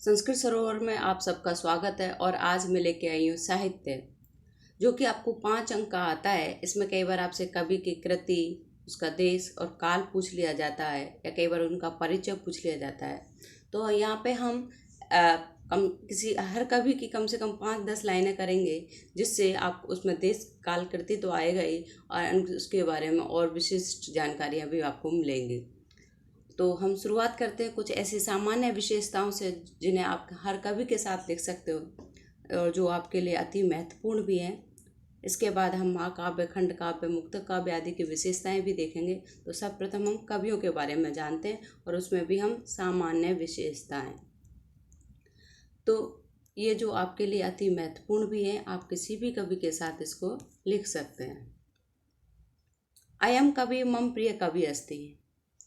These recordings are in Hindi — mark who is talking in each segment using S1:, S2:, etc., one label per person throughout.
S1: संस्कृत सरोवर में आप सबका स्वागत है। और आज मैं लेके आई हूँ साहित्य, जो कि आपको 5 अंक का आता है। इसमें कई बार आपसे कवि की कृति, उसका देश और काल पूछ लिया जाता है, या कई बार उनका परिचय पूछ लिया जाता है। तो यहाँ पे हम हर कवि की कम से कम 5-10 लाइनें करेंगे, जिससे आप उसमें देश काल कृति तो आएगा ही, और उसके बारे में और विशिष्ट जानकारियाँ भी आपको मिलेंगी। तो हम शुरुआत करते हैं कुछ ऐसी सामान्य विशेषताओं से, जिन्हें आप हर कवि के साथ लिख सकते हो और जो आपके लिए अति महत्वपूर्ण भी हैं। इसके बाद हम महाकाव्य, खंड काव्य, मुक्त काव्य आदि की विशेषताएं भी देखेंगे। तो सब प्रथम हम कवियों के बारे में जानते हैं, और उसमें भी हम सामान्य विशेषताएं। तो ये जो आपके लिए अति महत्वपूर्ण भी है, आप किसी भी कवि के साथ इसको लिख सकते हैं। अयम कवि मम प्रिय कवि अस्ति,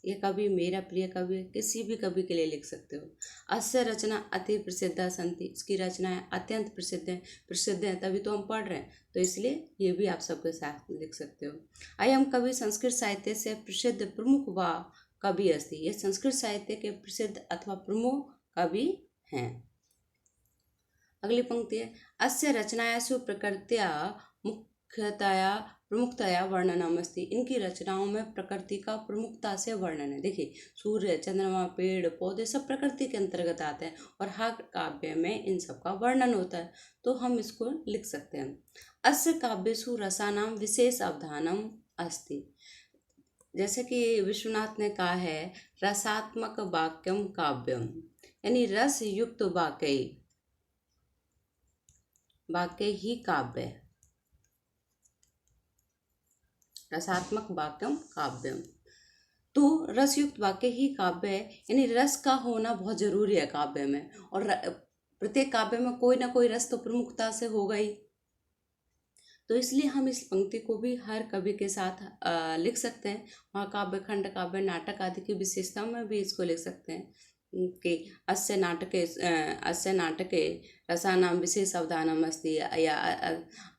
S1: ये कवि मेरा प्रिय कवि है। किसी भी कवि के लिए लिख सकते हो। अस्य रचना अति प्रसिद्धा संति, इसकी रचनाएं अत्यंत प्रसिद्ध हैं, तभी तो हम पढ़ रहे हैं, तो इसलिए ये भी आप सबके साथ लिख सकते हो। अयम कवि संस्कृत साहित्य से प्रसिद्ध प्रमुख व कवि अस्ति, ये संस्कृत साहित्य के प्रसिद्ध अथवा प्रमुख कवि हैं। अगली पंक्ति है, अस्य रचनायासु प्रकृत्या मुख्यतया प्रमुखतया वर्णनम अस्ति, इनकी रचनाओं में प्रकृति का प्रमुखता से वर्णन है। देखिए, सूर्य, चंद्रमा, पेड़ पौधे सब प्रकृति के अंतर्गत आते हैं, और हर काव्य में इन सब का वर्णन होता है, तो हम इसको लिख सकते हैं। अस्य काव्येषु रसानाम विशेष अवधानम अस्ति, जैसे कि विश्वनाथ ने कहा है, रसात्मक वाक्यम काव्यम, यानी रस युक्त वाक्य ही काव्य है। रसात्मक वाक्यम काव्यम, तो रसयुक्त वाक्य ही काव्य है, यानी रस का होना बहुत जरूरी है काव्य में। और प्रत्येक काव्य में कोई ना कोई रस तो प्रमुखता से होगा ही, तो इसलिए हम इस पंक्ति को भी हर कवि के साथ लिख सकते हैं। महाकाव्य, खंड काव्य, नाटक आदि की विशेषताओं में भी इसको लिख सकते हैं कि अस्य नाटके रसानां विशेष अवधानम अस्ति, या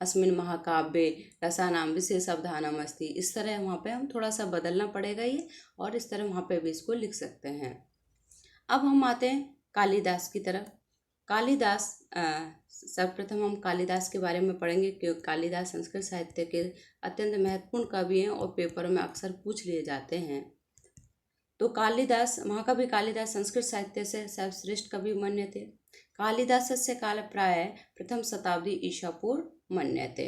S1: अस्मिन् महाकाव्ये रसानां विशेष अवधानम अस्ति। इस तरह वहाँ पे हम थोड़ा सा बदलना पड़ेगा ये, और इस तरह वहाँ पे भी इसको लिख सकते हैं। अब हम आते हैं कालिदास की तरफ। कालिदास, सर्वप्रथम हम कालिदास के बारे में पढ़ेंगे, क्योंकि कालिदास संस्कृत साहित्य के अत्यंत महत्वपूर्ण कवि हैं और पेपर में अक्सर पूछ लिए जाते हैं। तो कालिदास, महाकवि कालिदास संस्कृत साहित्य से सर्वश्रेष्ठ कवि मन्यते। कालिदासस्य काल प्राय प्रथम शताब्दी ईसा पूर्व मन्यते।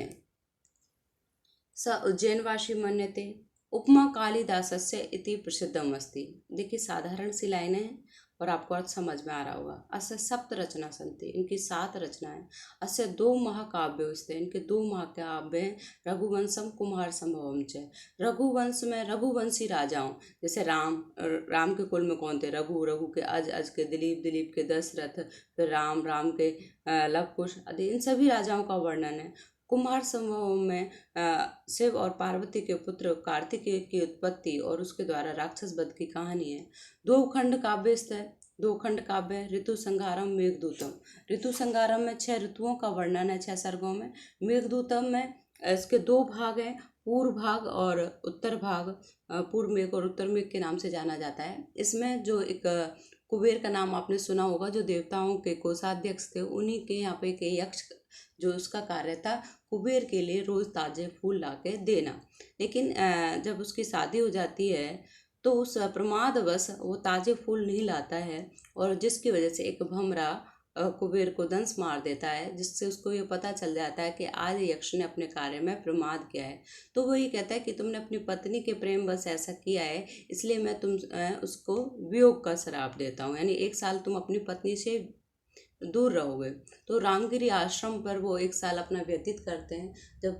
S1: स उज्जैनवासी मन्यते। उपमा कालिदासस्य इति प्रसिद्धम अस्ति। देखिए, साधारण सी लाइनें हैं और आपको अर्थ समझ में आ रहा होगा। अस्य सप्त रचना संति, इनकी 7 रचनाएं। अस्य 2 महाकाव्य स्थे, इनके 2 महाकाव्य हैं। रघुवंशम कुमार संभवम च, रघुवंश में रघुवंशी राजाओं, जैसे राम के कुल में कौन थे? रघु, रघु के अज के दिलीप, दिलीप के दशरथ, फिर राम के लव कुश आदि, इन सभी राजाओं का वर्णन है। कुमार संभव में शिव और पार्वती के पुत्र कार्तिकेय की उत्पत्ति और उसके द्वारा राक्षस वध की कहानी है। 2 खंड काव्य है। 2 खंड काव्य, ऋतु संहारम, मेघदूतम। ऋतु संहारम में 6 ऋतुओं का वर्णन है 6 सर्गों में। मेघदूतम में इसके 2 भाग हैं, पूर्व भाग और उत्तर भाग। पूर्व मेघ और उत्तर मेघ के नाम से जाना जाता है। इसमें जो एक कुबेर का नाम आपने सुना होगा, जो देवताओं के कोषाध्यक्ष थे, उन्हीं के यहाँ पे के यक्ष, जो उसका कार्य था कुबेर के लिए रोज ताजे फूल ला के देना। लेकिन जब उसकी शादी हो जाती है तो उस प्रमादवश वो ताजे फूल नहीं लाता है, और जिसकी वजह से एक भमरा कुबेर को दंश मार देता है, जिससे उसको ये पता चल जाता है कि आज यक्ष ने अपने कार्य में प्रमाद किया है। तो वो ये कहता है कि तुमने अपनी पत्नी के प्रेम बस ऐसा किया है, इसलिए मैं उसको वियोग का श्राप देता हूँ, यानी 1 साल तुम अपनी पत्नी से दूर रहोगे। तो रामगिरी आश्रम पर वो 1 साल अपना व्यतीत करते हैं। जब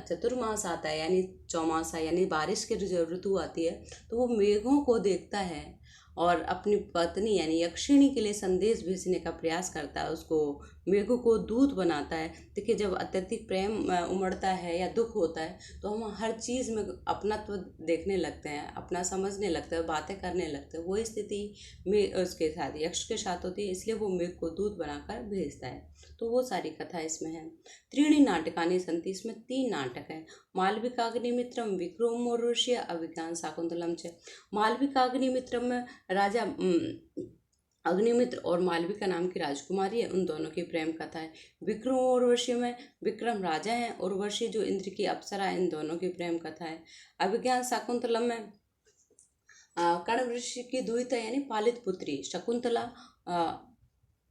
S1: चतुर्मास आता है, यानी चौमासा, यानी बारिश की जो ऋतु आती है, तो वो मेघों को देखता है और अपनी पत्नी यानी यक्षिणी के लिए संदेश भेजने का प्रयास करता है। उसको मेघों को दूत बनाता है। देखिए, जब अत्यधिक प्रेम उमड़ता है या दुख होता है, तो हम हर चीज़ में अपनत्व देखने लगते हैं, अपना समझने लगते हैं, बातें करने लगते हैं। वही स्थिति में उसके साथ, यक्ष के साथ होती है, इसलिए वो मेघ को दूत बनाकर भेजता है। तो वो सारी कथा इसमें है। 3 नाटकानि सन्ति, इसमें 3 नाटक है। मालविकाग्निमित्रम, विक्रमोर्वशीय, अभिज्ञान शाकुंतलम च। मालविकाग्निमित्रम में राजा अग्निमित्र और मालविका नाम की राजकुमारी है, उन दोनों की प्रेम कथा है। विक्रम और उर्वशी में विक्रम राजा हैं और उर्वशी जो इंद्र की अप्सरा है, इन दोनों की प्रेम कथा है। अभिज्ञान शाकुंतलम में कर्ण ऋषि की दुहिता यानी पालित पुत्री शकुंतला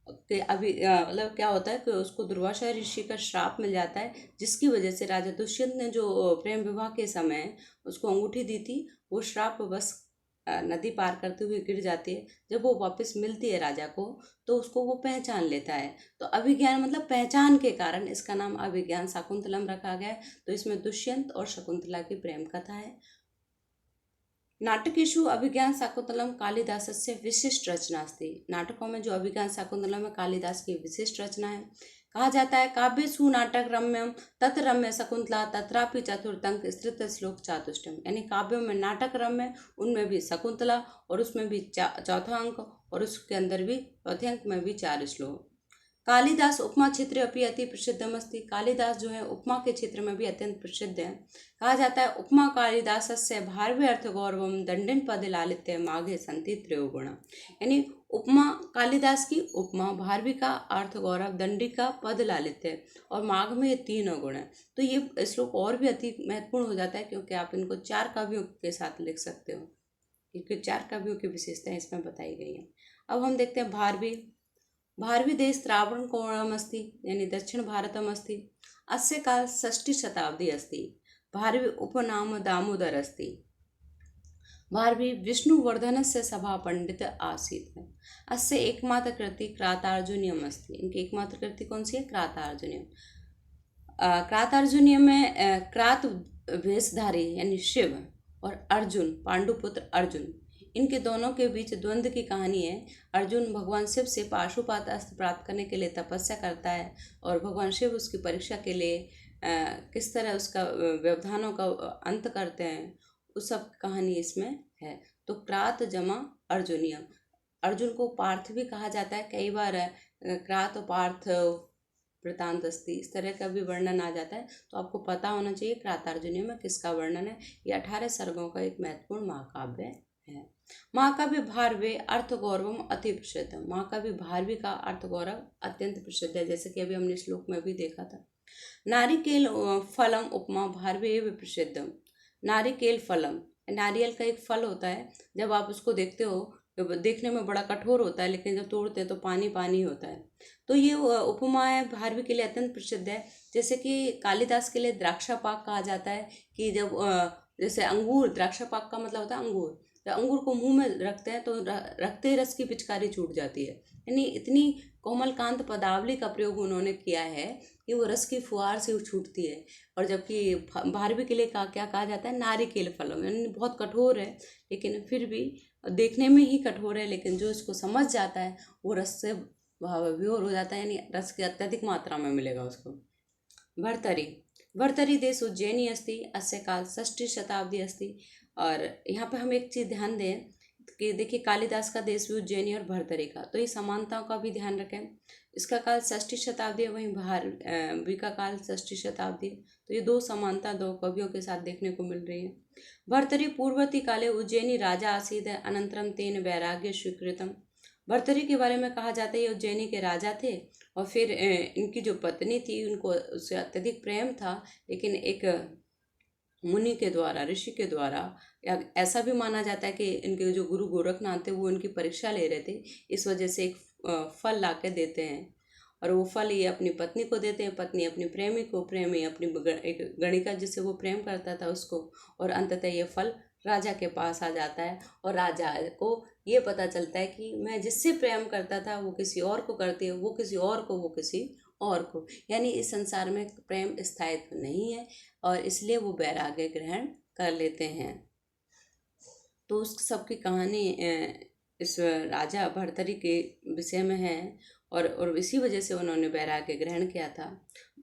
S1: के मतलब क्या होता है कि उसको दुर्वासा ऋषि का श्राप मिल जाता है, जिसकी वजह से राजा दुष्यंत ने जो प्रेम विवाह के समय उसको अंगूठी दी थी, वो श्राप बस नदी पार करते हुए गिर जाती है। जब वो वापस मिलती है राजा को, तो उसको वो पहचान लेता है। तो अभिज्ञान मतलब पहचान के कारण इसका नाम अभिज्ञान शाकुंतलम रखा गया है। तो इसमें दुष्यंत और शकुंतला की प्रेम कथा है। नाटकेषु अभिज्ञान शाकुंतलम कालिदासस्य विशिष्ट रचना अस्ति। नाटकों में जो अभिज्ञान शाकुंतलम है कालिदास की विशिष्ट रचना है। कहा जाता है काव्येषु नाटक रम्यम तत् रम्य शकुंतला तत्रापि चतुर्थंक स्त्रित श्लोक चातुष्टयम। यानी काव्यों में नाटक रम्य, उनमें भी शकुंतला और उसमें भी चौथा अंक, और उसके अंदर भी चौथे अंक में भी 4 श्लोक। कालिदास उपमा क्षेत्र अपनी अति प्रसिद्धमस्ति। कालिदास जो है उपमा के क्षेत्र में भी अत्यंत प्रसिद्ध है। कहा जाता है उपमा कालिदासस्य भारवी अर्थ गौरवम दंडिन पद लालित्य माघे संति त्रयोगुण। यानी उपमा कालिदास की उपमा भारवी का अर्थ गौरव, दंडी का पद लालित्य और माघ में ये 3 गुण है। तो ये श्लोक और भी अति महत्वपूर्ण हो जाता है, क्योंकि आप इनको 4 कवियों के साथ लिख सकते हो, क्योंकि 4 कवियों की विशेषताएं इसमें बताई गई हैं। अब हम देखते हैं भारवी। भारवी देश त्रावणकोणमस्ति यानी दक्षिण भारतमस्ति। अस्य काल 6ठी शताब्दी अस्ति। भारवी उपनाम दामोदर अस्ति। भारवी विष्णुवर्धनस्य सभा पंडित आसीत्। अस्य एकमात्र कृति क्रातार्जुनीयम अस्ति। इनकी एकमात्र कृति कौन सी है? क्रातार्जुनीयम। क्रातार्जुनीयम में क्रात वेशधारी यानी शिव और अर्जुन पांडुपुत्र अर्जुन, इनके दोनों के बीच द्वंद्व की कहानी है। अर्जुन भगवान शिव से पाशुपात अस्त्र प्राप्त करने के लिए तपस्या करता है, और भगवान शिव उसकी परीक्षा के लिए किस तरह उसका व्यवधानों का अंत करते हैं, उस सब कहानी इसमें है। तो क्रात जमा अर्जुनियम। अर्जुन को पार्थ भी कहा जाता है, कई बार क्रात पार्थ वृतांत अस्ति, इस तरह का भी वर्णन आ जाता है। तो आपको पता होना चाहिए क्रातार्जुनीयम में किसका वर्णन है। ये 18 सर्गों का एक महत्वपूर्ण महाकाव्य है। महाकाव्य भारवी अर्थ गौरवम अति प्रसिद्ध। महाकाव्य भारवी का अर्थ गौरव अत्यंत प्रसिद्ध है, जैसे कि अभी हमने श्लोक में भी देखा था। नारिकेल फलम उपमा भारवी एवं प्रसिद्धम। नारिकेल फलम, नारियल का एक फल होता है, जब आप उसको देखते हो तो देखने में बड़ा कठोर होता है, लेकिन जब तोड़ते हैं तो पानी पानी होता है। तो ये उपमा है भारवी के लिए अत्यंत प्रसिद्ध है। जैसे कि कालिदास के लिए द्राक्षा पाक कहा जाता है, कि जब जैसे अंगूर, द्राक्षा पाक का मतलब होता है अंगूर, तो अंगूर को मुंह में रखते हैं तो रखते ही रस की पिचकारी छूट जाती है। यानी इतनी कोमलकांत पदावली का प्रयोग उन्होंने किया है कि वो रस की फुहार से छूटती है। और जबकि भारवी के लिए क्या कहा जाता है? नारिकेल फलम। यानी बहुत कठोर है, लेकिन फिर भी देखने में ही कठोर है, लेकिन जो इसको समझ जाता है वो रस से विभोर हो जाता है, यानी रस की अत्यधिक मात्रा में मिलेगा उसको। भर्तरी। भर्तरी देश उज्जैनी अस्ति। अस्य काल 6ठी शताब्दी अस्ति। और यहाँ पे हम एक चीज़ ध्यान दें कि देखिए कालिदास का देश भी उज्जैनी और भर्तरी का, तो ये समानताओं का भी ध्यान रखें। इसका काल 6ठी शताब्दी है, वहीं भारवी का काल 6ठी शताब्दी है। तो ये 2 समानता 2 कवियों के साथ देखने को मिल रही है। भर्तरी पूर्ववर्ती काले उज्जैनी राजा आसीद है, अनंतरम तेन वैराग्य स्वीकृतम। भर्तरी के बारे में कहा जाता है ये उज्जैनी के राजा थे, और फिर इनकी जो पत्नी थी उनको उससे अत्यधिक प्रेम था, लेकिन एक मुनि के द्वारा, ऋषि के द्वारा, या ऐसा भी माना जाता है कि इनके जो गुरु गोरखनाथ थे वो इनकी परीक्षा ले रहे थे, इस वजह से एक फल ला के देते हैं, और वो फल ये अपनी पत्नी को देते हैं, पत्नी अपनी प्रेमी को, प्रेमी अपनी एक गणिका जिससे वो प्रेम करता था उसको, और अंततः ये फल राजा के पास आ जाता है, और राजा को ये पता चलता है कि मैं जिससे प्रेम करता था वो किसी और को करती है, वो किसी और को, वो किसी और को, यानी इस संसार में प्रेम स्थायित्व नहीं है, और इसलिए वो वैराग्य ग्रहण कर लेते हैं। तो उस सब की कहानी इस राजा भर्तरी के विषय में है, और इसी वजह से उन्होंने वैराग्य ग्रहण किया था।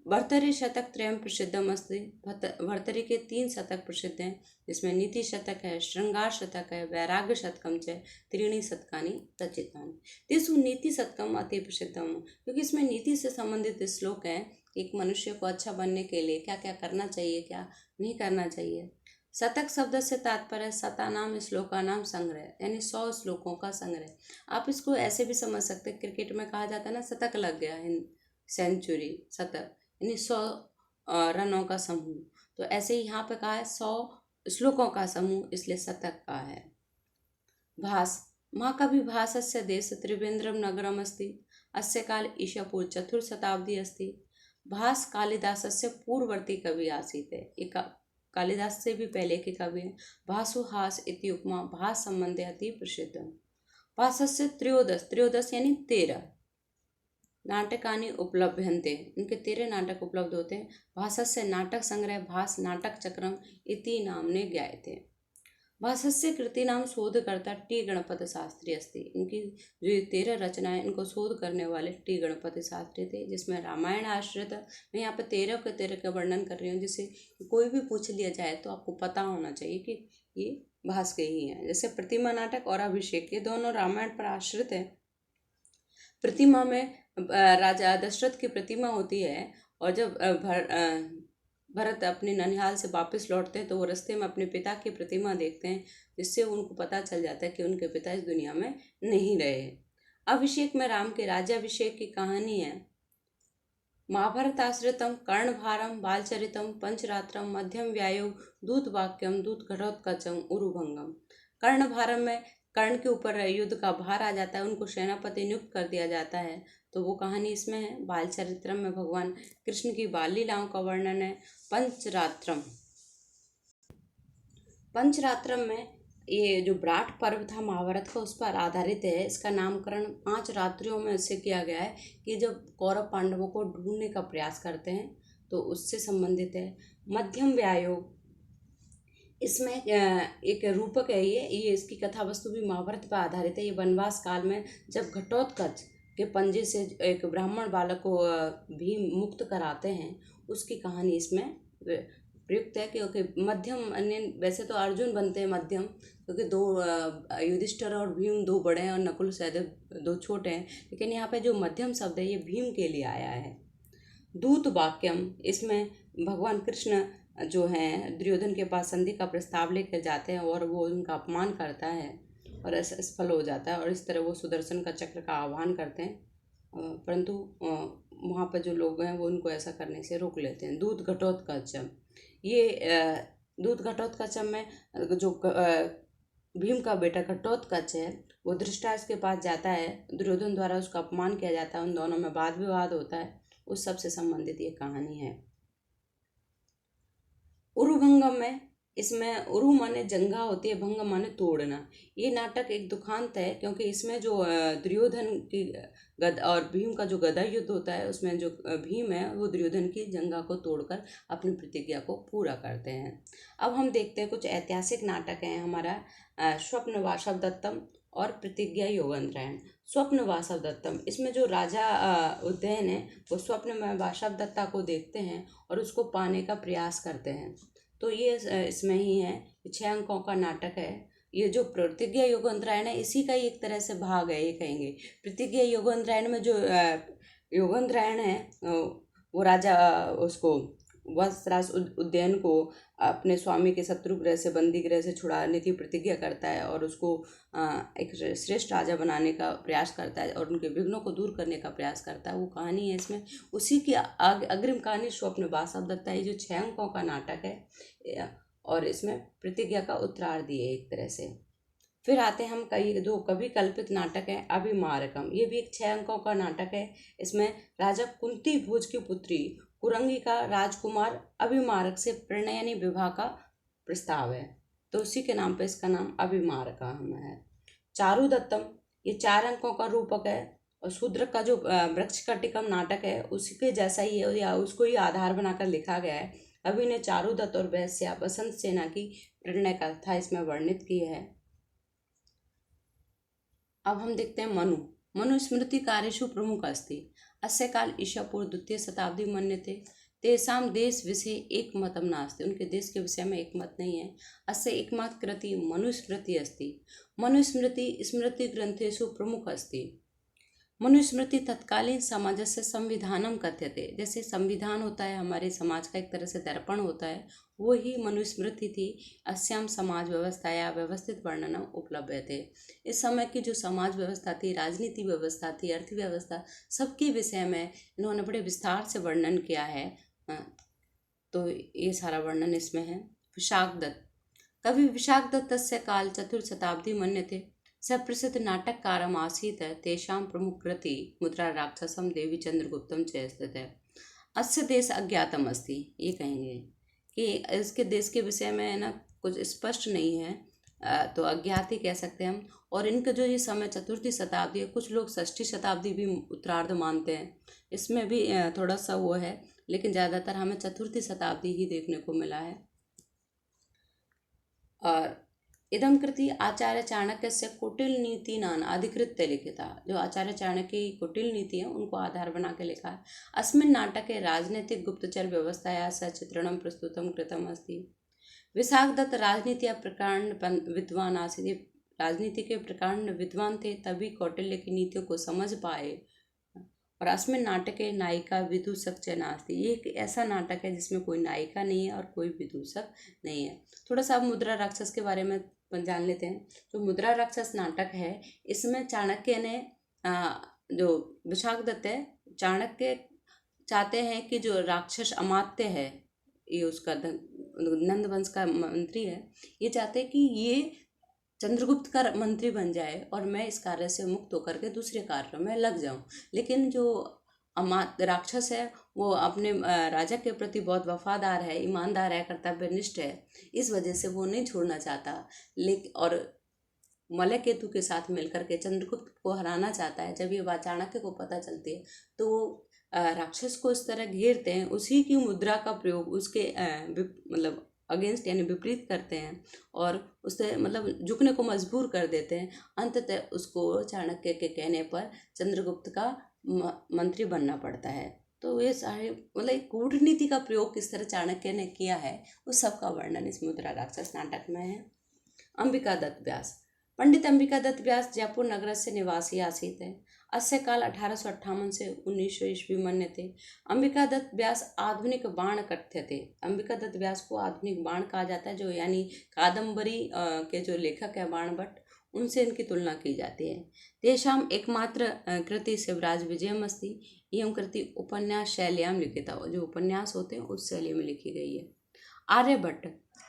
S1: भर्तरी शतक त्रयम प्रसिद्धम अस्ति। भर्तरी के 3 शतक प्रसिद्ध हैं, जिसमें नीति शतक है, श्रृंगार शतक है, वैराग्य शतकम च त्रीणि शतकानि रचितानि। तेषु नीति शतकम अति प्रसिद्धम, क्योंकि इसमें नीति से संबंधित श्लोक हैं। एक मनुष्य को अच्छा बनने के लिए क्या क्या करना चाहिए, क्या नहीं करना चाहिए। शतक शब्द से तात्पर्य शतानाम श्लोकानाम संग्रह, यानी 100 श्लोकों का संग्रह। आप इसको ऐसे भी समझ सकते हैं, क्रिकेट में कहा जाता है ना शतक लग गया, सेंचुरी, शतक यानी 100 रनों का समूह। तो ऐसे ही यहाँ पे कहा है 100 श्लोकों का समूह, इसलिए शतक का है। भास, महाकवि भासस्य देश त्रिवेंद्रम नगरम अस्ति, अस्य काल ईशापूर्व चतुर्थ शताब्दी अस्ति। भास कालिदासस्य पूर्ववर्ती कवि आसीत है, एक कालिदास से भी पहले के कवि हैं। भासु हास इति उपमा भास संबंधे अति प्रसिद्ध। भासस्य त्रयोदश, त्रयोदश यानी 13 नाटकानि उपलभ्यन्ते, इनके 13 नाटक उपलब्ध होते हैं। भासस्य नाटक संग्रह भास नाटक चक्रम इति नामने ज्ञायते। भासस्य कृति नाम शोधकर्ता टी गणपति शास्त्री अस्ति, इनकी जो 13 रचनाएं इनको शोध करने वाले टी गणपति शास्त्री थे, जिसमें रामायण आश्रित। मैं यहाँ पे 13 के 13 का वर्णन कर रही हूँ, जिससे कोई भी पूछ लिया जाए तो आपको पता होना चाहिए कि ये भास के ही हैं। जैसे प्रतिमा नाटक और अभिषेक, ये दोनों रामायण पर आश्रित है। प्रतिमा में राजा दशरथ की प्रतिमा होती है, और जब भरत अपने ननिहाल से वापस लौटते हैं तो वो रास्ते में अपने पिता की प्रतिमा देखते हैं, जिससे उनको पता चल जाता है कि उनके पिता इस दुनिया में नहीं रहे। अभिषेक में राम के राज्याभिषेक की कहानी है। महाभारत आश्रितम कर्णभारम बालचरितम पंचरात्रम मध्यम व्यायोग दूत वाक्यम दूत घटोत्कचम उरुभंगम। कर्णभारम में कर्ण के ऊपर युद्ध का भार आ जाता है, उनको सेनापति नियुक्त कर दिया जाता है, तो वो कहानी इसमें है। बाल चरित्रम में भगवान कृष्ण की बाल लीलाओं का वर्णन है। पंचरात्रम, पंचरात्रम में ये जो ब्राट पर्व था महाभारत का, उस पर आधारित है। इसका नामकरण 5 रात्रियों में इससे किया गया है कि जब कौरव पांडवों को ढूंढने का प्रयास करते हैं, तो उससे संबंधित है। मध्यम व्यायोग, इसमें एक रूपक है, ये इसकी कथा वस्तु भी महाभारत पर आधारित है। ये वनवास काल में जब घटोत्कच के पंजे से एक ब्राह्मण बालक को भीम मुक्त कराते हैं, उसकी कहानी इसमें प्रयुक्त है। क्योंकि मध्यम, वैसे तो अर्जुन बनते हैं मध्यम, क्योंकि 2 युधिष्ठिर और भीम 2 बड़े हैं और नकुल सहदेव 2 छोटे हैं, लेकिन यहाँ पे जो मध्यम शब्द है ये भीम के लिए आया है। दूत वाक्यम, इसमें भगवान कृष्ण जो हैं दुर्योधन के पास संधि का प्रस्ताव लेकर जाते हैं और वो उनका अपमान करता है और असफल हो जाता है, और इस तरह वो सुदर्शन का चक्र का आह्वान करते हैं, परंतु वहाँ पर जो लोग हैं वो उनको ऐसा करने से रोक लेते हैं। दूत घटोत्कचम, ये दूत घटोत्कचम में जो भीम का बेटा घटोत्कच है वो धृतराष्ट्र के पास जाता है, दुर्योधन द्वारा उसका अपमान किया जाता है, उन दोनों में वाद विवाद होता है, उस सब से संबंधित ये कहानी है। उरुभंगम में, इसमें उरु माने जंगा होती है, भंग माने तोड़ना। ये नाटक एक दुखांत है, क्योंकि इसमें जो दुर्योधन की गद और भीम का जो गदा युद्ध होता है, उसमें जो भीम है वो दुर्योधन की जंगा को तोड़कर अपनी प्रतिज्ञा को पूरा करते हैं। अब हम देखते हैं कुछ ऐतिहासिक नाटक हैं हमारा। स्वप्न वासव दत्तम और प्रतिज्ञा योगंत्रायण। स्वप्न वासव दत्तम, इसमें जो राजा उदयन है वो स्वप्न में वासव दत्ता को देखते हैं और उसको पाने का प्रयास करते हैं। तो ये इसमें ही है, 6 अंकों का नाटक है। ये जो प्रतिज्ञा योगंत्रायण है इसी का ही एक तरह से भाग है, ये कहेंगे। प्रतिज्ञा योगंत्रायण में जो योगंत्रायण है वो राजा उसको वत्सराज उदयन को अपने स्वामी के शत्रु गृह से, बंदी गृह से छुड़ाने की प्रतिज्ञा करता है और उसको एक श्रेष्ठ राजा बनाने का प्रयास करता है और उनके विघ्नों को दूर करने का प्रयास करता है। वो कहानी है इसमें। उसी की अग्रिम कहानी स्वप्न वासव दत्ता है, जो 6 अंकों का नाटक है और इसमें प्रतिज्ञा का उत्तरार्धी है एक तरह से। फिर आते हैं हम दो कवि कल्पित नाटक है अभिमारकम। ये भी एक 6 अंकों का नाटक है। इसमें राजा कुंती भोज की पुत्री कुरंगी का राजकुमार अभिमारक से प्रणय यानी विवाह का प्रस्ताव है, तो उसी के नाम पे इसका नाम अभिमारकम है। चारुदत्तम, ये 4 अंकों का रूपक है और शूद्र का जो वृक्षकटिकम नाटक है उसके जैसा ही है, या उसको ही आधार बनाकर लिखा गया है। अभिनय चारुदत्त और वैश्या बसंत सेना की प्रणय कथा इसमें वर्णित की है। अब हम देखते हैं मनु। मनुस्मृति कार्येषु प्रमुख अस्ति, अस्य काल ईशापूर्व 2य शताब्दी मन्यते, तेषां देश विषय एक मतम नास्ति, उनके देश के विषय में एक मत नहीं है। अस्य एकमात्र कृति मनुस्मृति अस्ति, मनुस्मृति स्मृति ग्रंथेषु प्रमुख अस्ति। मनुस्मृति तत्कालीन समाजस्य संविधानम कथ्यते। जैसे संविधान होता है हमारे समाज का, एक तरह से दर्पण होता है, वो ही मनुस्मृति थी। अस्याम समाज व्यवस्थाया व्यवस्थित वर्णनम उपलब्ध थे। इस समय की जो समाज व्यवस्था थी, राजनीति व्यवस्था थी, अर्थव्यवस्था, सबके विषय में इन्होंने बड़े विस्तार से वर्णन किया है। तो ये सारा वर्णन इसमें है। विशाख दत्त, कवि विशाख दत्तस्य काल चतुर्शताब्दी मन्यते। स प्रसिद्ध नाटककारम आसीत्। तेषां प्रमुख कृति मुद्रा राक्षसम देवी चंद्रगुप्तम च स्थित है। अस्य देश अज्ञातम अस्ति। ये कहेंगे कि इसके देश के विषय में है ना कुछ स्पष्ट नहीं है, तो अज्ञात ही कह सकते हैं हम। और इनका जो ये समय चतुर्थी शताब्दी है, कुछ लोग षष्ठी शताब्दी भी उत्तरार्ध मानते हैं, इसमें भी थोड़ा सा वो है, लेकिन ज़्यादातर हमें चतुर्थी शताब्दी ही देखने को मिला है। और इदम कृति आचार्य चाणक्य से कुटिल नीति नान अधिकृत्य लिखिता। जो आचार्य चाणक्य की कुटिल नीति है उनको आधार बना के लिखा है। अस्मिन् नाटके राजनीतिक गुप्तचर व्यवस्थाया सचित्रणं प्रस्तुतं कृतम् अस्ति। विशाख दत्त राजनीति प्रकांड विद्वान आसीत्। राजनीति के प्रकांड विद्वान थे, तभी कौटिल्य की नीतियों को समझ पाए। और अस्मिन् नाटके नायिका विदूषक च नास्ति। ये एक ऐसा नाटक है जिसमें कोई नायिका नहीं है और कोई विदूषक नहीं है। थोड़ा सा आप मुद्रा राक्षस के बारे में जान लेते हैं। जो मुद्रा राक्षस नाटक है, इसमें चाणक्य ने जो विशाख दत्त है, चाणक्य चाहते हैं कि जो राक्षस अमात्य है, ये उसका नंद वंश का मंत्री है, ये चाहते हैं कि ये चंद्रगुप्त का मंत्री बन जाए और मैं इस कार्य से मुक्त होकर के दूसरे कार्य में लग जाऊं। लेकिन जो राक्षस है वो अपने राजा के प्रति बहुत वफादार है, ईमानदार है, कर्तव्यनिष्ठ है, इस वजह से वो नहीं छोड़ना चाहता। लेकिन और मलय केतु के साथ मिलकर के चंद्रगुप्त को हराना चाहता है। जब ये बात चाणक्य को पता चलती है तो राक्षस को इस तरह घेरते हैं, उसी की मुद्रा का प्रयोग उसके मतलब अगेंस्ट यानी विपरीत करते हैं और उससे मतलब झुकने को मजबूर कर देते हैं। अंततः उसको चाणक्य के कहने पर चंद्रगुप्त का मंत्री बनना पड़ता है। तो ये सारे मतलब कूटनीति का प्रयोग किस तरह चाणक्य ने किया है उस सब का वर्णन इस मुद्रा राक्षस नाटक में है। अंबिका दत्त व्यास, पंडित अंबिका दत्त व्यास जयपुर नगरस्य निवासी आसीत्। अस्य काल 1858 से 1900 ईस्वी मन्यते। अंबिका दत्त व्यास आधुनिक बाण कथ्यते। अंबिका दत्त व्यास को आधुनिक बाण कहा जाता है। जो यानी कादम्बरी के जो लेखक है बाण भट्ट, उनसे इनकी तुलना की जाती है। तेषाम एकमात्र कृति शिवराज विजयम अस्ति। एवं कृति उपन्यास शैल्याम लिखिता। जो उपन्यास होते हैं उस शैली में लिखी गई है। आर्यभट्ट,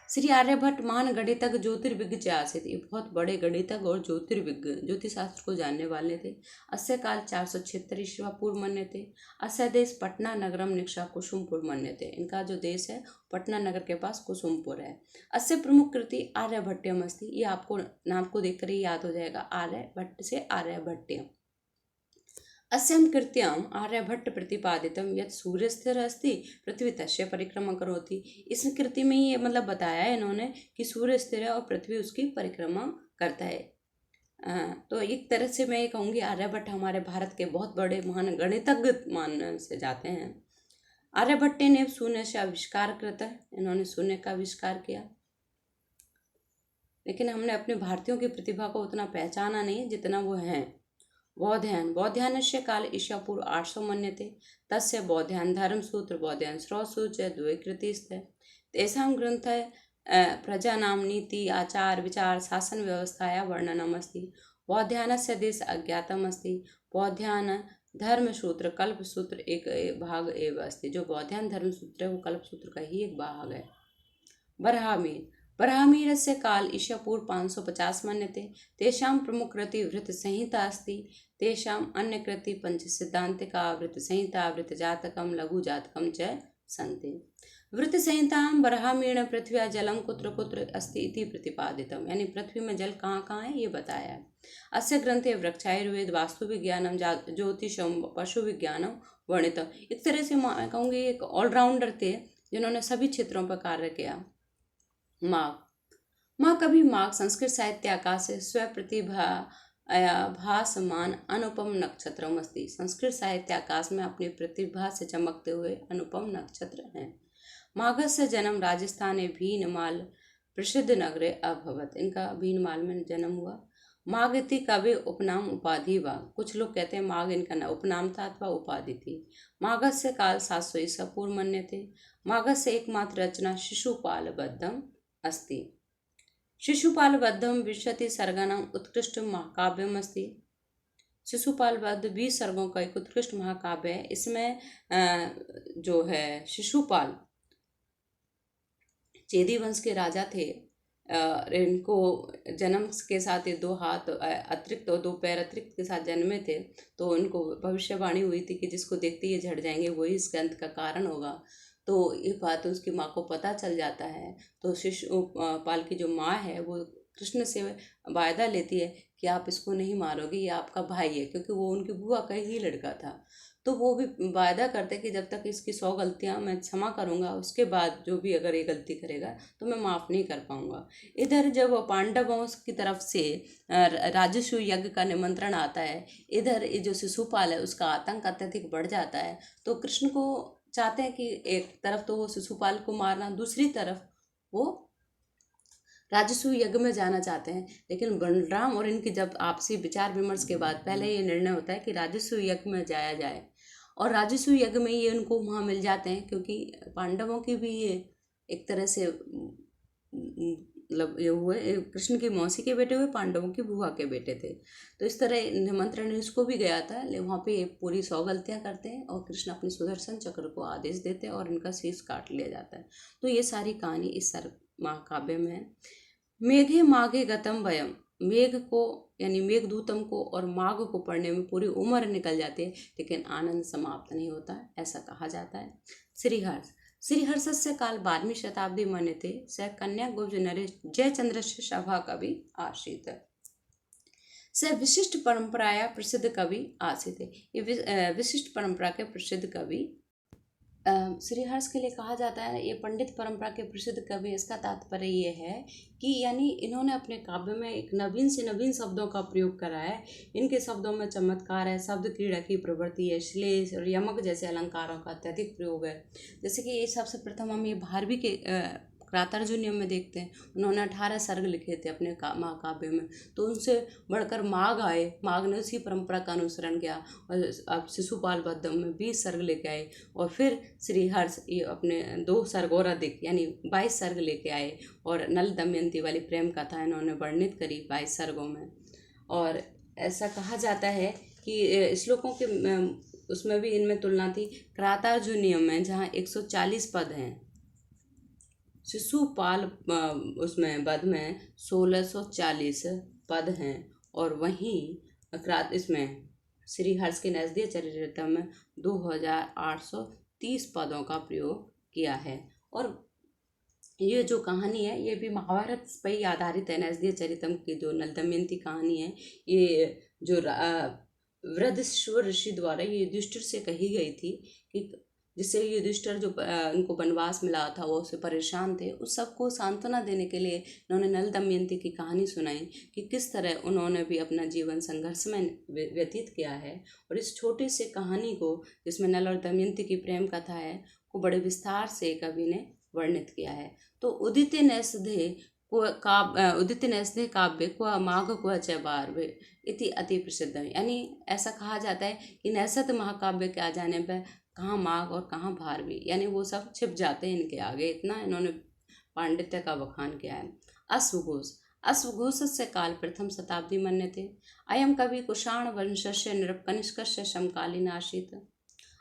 S1: श्री आर्यभट्ट महान गणितज्ञ ज्योतिर्विज्ञ आसीत्। ये बहुत बड़े गणितज्ञ और ज्योतिर्विज्ञ ज्योतिष शास्त्र को जानने वाले थे। अस्य काल 476 ईस्वी पूर्व मन्यते। अस्य देश पटना नगरम निक्षा कुसुमपुर मन्यते। इनका जो देश है पटना नगर के पास कुसुमपुर है। अस्य प्रमुख कृति आर्यभट्टयम अस्ति। ये आपको नाम को देखकर ही याद हो जाएगा, आर्यभट्ट से आर्यभट्टयम। अस्यां कृत्याम् आर्यभट्ट प्रतिपादितम यत् सूर्य स्थिर अस्ति पृथ्वी तस्य परिक्रमा करोति। इस कृति में ये मतलब बताया है इन्होंने कि सूर्य स्थिर है और पृथ्वी उसकी परिक्रमा करता है। तो एक तरह से मैं ये कहूँगी आर्यभट्ट हमारे भारत के बहुत बड़े महान गणितज्ञ मान से जाते हैं। आर्यभट्ट ने शून्य से आविष्कार कृता है। इन्होंने शून्य का आविष्कार किया, लेकिन हमने अपने भारतीयों की प्रतिभा को उतना पहचाना नहीं जितना वो हैं। बौध्यायनस्य काल ईशा पूर्व 800 मन्यते। तस्य बौध्यायन धर्मसूत्र बौध्यायन श्रौतसूत्र च द्वे कृति स्तः। तेषां ग्रन्थः प्रजानां नीति आचार विचार शासन व्यवस्थाया वर्णनमस्ति। बौध्यायनस्य देश अज्ञातम अस्ति। बौध्यायन धर्मसूत्र कल्पसूत्र एक भाग एव अस्ति। जो बौध्यायन धर्मसूत्र है वो कल्पसूत्र का ही एक भाग है। बरहामीर, बरहामीरस्य काल ईशा पूर्व 550 मन्यते। तेषां प्रमुख कृति वृत्त संहिता अस्ति। तेषाम् अन्य कृति पंच सिद्धांतिका वृत्त संहिता वृत्त जातकम लघु जातकम च सन्ति। वृत्त संहितां बरहामीर पृथ्व्या जलम कुत्र कुत्र अस्ति इति प्रतिपादितम। यानी पृथ्वी में जल कहाँ कहाँ है ये बताया है। अस्य ग्रंथे वृक्षायुर्वेद वास्तु विज्ञानम ज्योतिषम पशु विज्ञानम वर्णितम। एक तरह से मैं कहूँगी एक ऑलराउंडर थे जिन्होंने सभी क्षेत्रों पर कार्य किया। माँ कभी माघ संस्कृत साहित्य आकाश से स्वप्रतिभा भासमान अनुपम नक्षत्रम अस्ति। संस्कृत साहित्य आकाश में अपनी प्रतिभा से चमकते हुए अनुपम नक्षत्र हैं। माघस्य जन्म राजस्थान भीनमाल प्रसिद्ध नगरे अभवत। इनका भीनमाल में जन्म हुआ। माघ इति कवि उपनाम उपाधि वा। कुछ लोग कहते हैं माघ इनका उपनाम था अथवा उपाधि थी। माघस्य काल 700 ईसा पूर्व मन्यते। माघस्य एकमात्र रचना शिशुपालबद्धम अस्ति। शिशुपालबद्धम विंशति सर्गाणाम उत्कृष्ट महाकाव्यम अस्ति। शिशुपालबद्ध 20 सर्गों का एक उत्कृष्ट महाकाव्य है। इसमें जो है शिशुपाल चेदी वंश के राजा थे। इनको जन्म के साथ ये 2 हाथ अतिरिक्त और 2 पैर अतिरिक्त के साथ जन्मे थे। तो इनको भविष्यवाणी हुई थी कि जिसको देखते ये झड़ जाएंगे वही इसके अंत का कारण होगा। तो ये बात उसकी माँ को पता चल जाता है। तो शिशुपाल की जो माँ है वो कृष्ण से वायदा लेती है कि आप इसको नहीं मारोगे, ये आपका भाई है, क्योंकि वो उनकी बुआ का ही लड़का था। तो वो भी वायदा करते कि जब तक इसकी 100 गलतियां मैं क्षमा करूंगा, उसके बाद जो भी अगर ये गलती करेगा तो मैं माफ़ नहीं कर पाऊंगा। इधर जब पांडवों की तरफ से राजस्व यज्ञ का निमंत्रण आता है, इधर ये जो शिशुपाल है उसका आतंक अत्यधिक बढ़ जाता है। तो कृष्ण को चाहते हैं कि एक तरफ तो वो शिशुपाल को मारना, दूसरी तरफ वो राजस्व यज्ञ में जाना चाहते हैं। लेकिन बलराम और इनकी जब आपसी विचार विमर्श के बाद पहले ये निर्णय होता है कि राजस्व यज्ञ में जाया जाए, और राजस्व यज्ञ में ये उनको वहाँ मिल जाते हैं, क्योंकि पांडवों की भी ये एक तरह से मतलब ये हुए कृष्ण की मौसी के बेटे हुए, पांडवों की बुआ के बेटे थे। तो इस तरह निमंत्रण इसको भी गया था। लेकिन वहाँ पे ये पूरी 100 गलतियाँ करते हैं और कृष्ण अपने सुदर्शन चक्र को आदेश देते हैं और इनका शीश काट लिया जाता है। तो ये सारी कहानी इस महाकाव्य में है। मेघे माघे गतम वयम। मेघ को यानी मेघदूतम को और माघ को पढ़ने में पूरी उम्र निकल जाती है, लेकिन आनंद समाप्त नहीं होता, ऐसा कहा जाता है। श्रीहर्ष। श्रीहर्षस्य काल 12वीं शताब्दी मन्यते। स कन्या गुब्ज नरेश जयचंद्रस्य सभा कवि आसीत। स विशिष्ट परंपराया प्रसिद्ध कवि आसीत। ये विशिष्ट परंपरा के प्रसिद्ध कवि श्रीहर्ष के लिए कहा जाता है। ये पंडित परंपरा के प्रसिद्ध कवि। इसका तात्पर्य ये है कि यानी इन्होंने अपने काव्य में एक नवीन से नवीन शब्दों का प्रयोग करा है। इनके शब्दों में चमत्कार है, शब्द क्रीड़ा की प्रवृत्ति है, श्लेष और यमक जैसे अलंकारों का अत्यधिक प्रयोग है। जैसे कि ये सबसे प्रथम हम ये भारवी के प्रातर्जुनियम में देखते हैं। उन्होंने 18 सर्ग लिखे थे अपने महाकाव्य में। तो उनसे बढ़कर माघ आए, माघ ने उसी परंपरा का अनुसरण किया और अब शिशुपाल बद्धम में 20 सर्ग लेके आए। और फिर श्रीहर्ष ये अपने 2 सर्ग और अधिक यानी 22 सर्ग लेके आए और नल दमयंती वाली प्रेम कथा इन्होंने वर्णित करी 22 सर्गों में। और ऐसा कहा जाता है कि श्लोकों के उसमें भी इनमें तुलना थी। प्रातर्जुनियम में जहाँ 140 पद हैं, शिशुपाल उसमें वध में 1640 पद हैं, और वहीं इसमें श्रीहर्ष के नजदीक चरित्रम में 2830 पदों का प्रयोग किया है। और ये जो कहानी है ये भी महाभारत पर ही आधारित है। नजदीक चरितम की जो नल दमयंती कहानी है, ये जो वृद्धश्वर ऋषि द्वारा ये युधिष्ठिर से कही गई थी कि जिससे युधिष्ठिर जो उनको वनवास मिला था वो उससे परेशान थे, उस सबको सांत्वना देने के लिए इन्होंने नल दमयंती की कहानी सुनाई कि किस तरह उन्होंने भी अपना जीवन संघर्ष में व्यतीत किया है। और इस छोटी से कहानी को जिसमें नल और दमयंती की प्रेम कथा है को बड़े विस्तार से कवि ने वर्णित किया है। तो उदित नैषधे काव्य क्व माघ क्व च बारवे इति अति प्रसिद्ध है। यानी ऐसा कहा जाता है कि नैषध महाकाव्य के आ जाने पर कहाँ माघ और कहाँ भारवी, यानी वो सब छिप जाते हैं इनके आगे, इतना इन्होंने पांडित्य का बखान किया है। अश्वघोष। अश्वघोषस्य काल प्रथम शताब्दी मन्यते। अयम कवि कुषाण वंशस्य नृपकनिष्कस्य समकालीन आसीत्।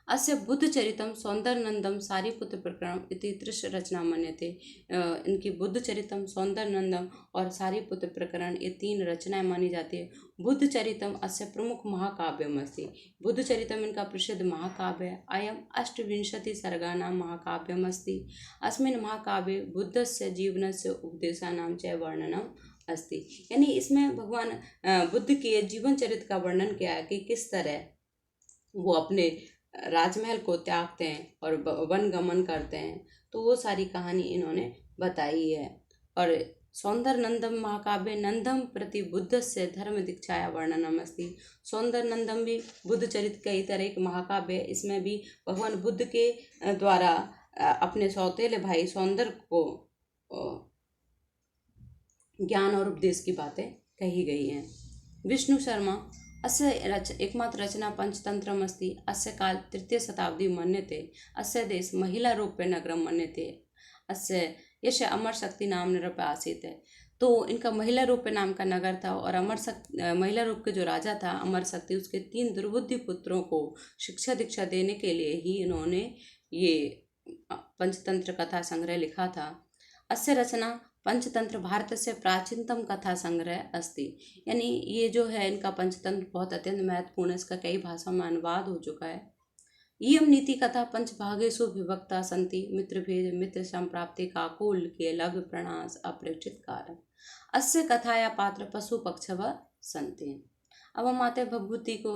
S1: अस्य बुद्धचरितम सौंदर्यनंदम सारीपुत्र प्रकरण इति त्रिश रचना मन्यते। इनकी बुद्धचरितम, सौंदर्यनंदम और सारीपुत्र प्रकरण ये 3 रचनाएं मानी जाती है। बुद्धचरितम अस्य प्रमुख महाकाव्यम अस्ति। बुद्धचरितम इनका प्रसिद्ध महाकाव्य है। अयम 28 सर्गानां महाकाव्यम अस्ति। अस्मिन् महाकाव्ये बुद्धस्य जीवनस्य उपदेशानां च वर्णनम अस्ति। यानी इसमें भगवान बुद्ध के जीवन चरित्र का वर्णन किया है कि किस तरह वो अपने राजमहल को त्यागते हैं और वन गमन करते हैं। तो वो सारी कहानी इन्होंने बताई है। और सौंदर्य नंदम महाकाव्य नंदम प्रति बुद्ध से धर्म दीक्षाया वर्णनम अस्ति। सौंदर्य नंदम भी बुद्ध चरित्र का ही तरह एक महाकाव्य है। इसमें भी भगवान बुद्ध के द्वारा अपने सौतेले भाई सौंदर्य को ज्ञान और उपदेश की बातें कही गई हैं। विष्णु शर्मा अस्य एकमात्र रचना पंचतंत्रम् अस्ति। अस्य काल तृतीय शताब्दी मन्यते। अस्य देश महिलारूप्य नगरम मन्यते। अस्य यश अमर शक्ति नाम नृप आसीत् है। तो इनका महिला रूप नाम का नगर था और अमर शक्ति महिला रूप के जो राजा था अमर शक्ति, उसके 3 दुर्बुद्धि पुत्रों को शिक्षा दीक्षा देने के लिए ही इन्होंने ये पंचतंत्र कथा संग्रह लिखा था। अस्य रचना पंचतंत्र भारतस्य प्राचीनतम कथा संग्रह अस्ति। यानी ये जो है इनका पंचतंत्र बहुत अत्यंत महत्वपूर्ण है। इसका कई भाषाओं में अनुवाद हो चुका है। इयं नीति कथा पंचभागेषु विभक्ता सन्ति। मित्रभेद मित्र संप्राप्ति काकोल्य लघु प्रणास अप्रेक्षित कारक। अस्य कथाया पात्र पशु पक्षव सन्ति। अब हम आते हैं भभूति को।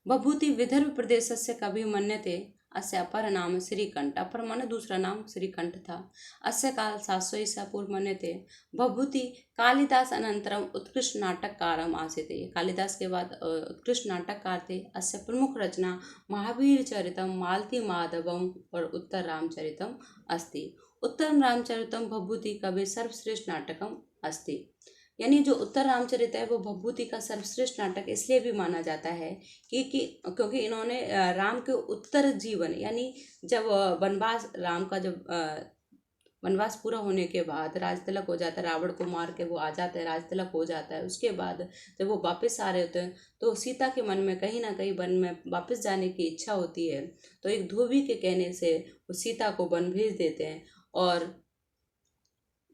S1: भभूति विदर्भ प्रदेश से कवि मन्यते। अस्य अपर नाम श्रीकंठ। अपर माने दूसरा नाम श्रीकंठ था। अस्य काल 700 ईसा पूर्व मन्यते। भभूति कालिदास अनंतरम उत्कृष्ट नाटककारम आसीत्। कालिदास के बाद उत्कृष्ट नाटककार थे। अस्य प्रमुख रचना महावीर चरितम, मालती माधवम और उत्तर रामचरितम अस्ति। उत्तर रामचरितम भभूति कवि सर्वश्रेष्ठ नाटकम अस्ति। यानी जो उत्तर रामचरित है वो भभूति का सर्वश्रेष्ठ नाटक इसलिए भी माना जाता है क्योंकि इन्होंने राम के उत्तर जीवन, यानी जब वनवास, राम का जब वनवास पूरा होने के बाद राज तिलक हो जाता है, रावण को मार के वो आ जाता है, राज तिलक हो जाता है। उसके बाद जब वो वापस आ रहे होते हैं तो सीता के मन में कहीं ना कहीं वन में वापस जाने की इच्छा होती है। तो एक धोबी के कहने से वो सीता को वन भेज देते हैं और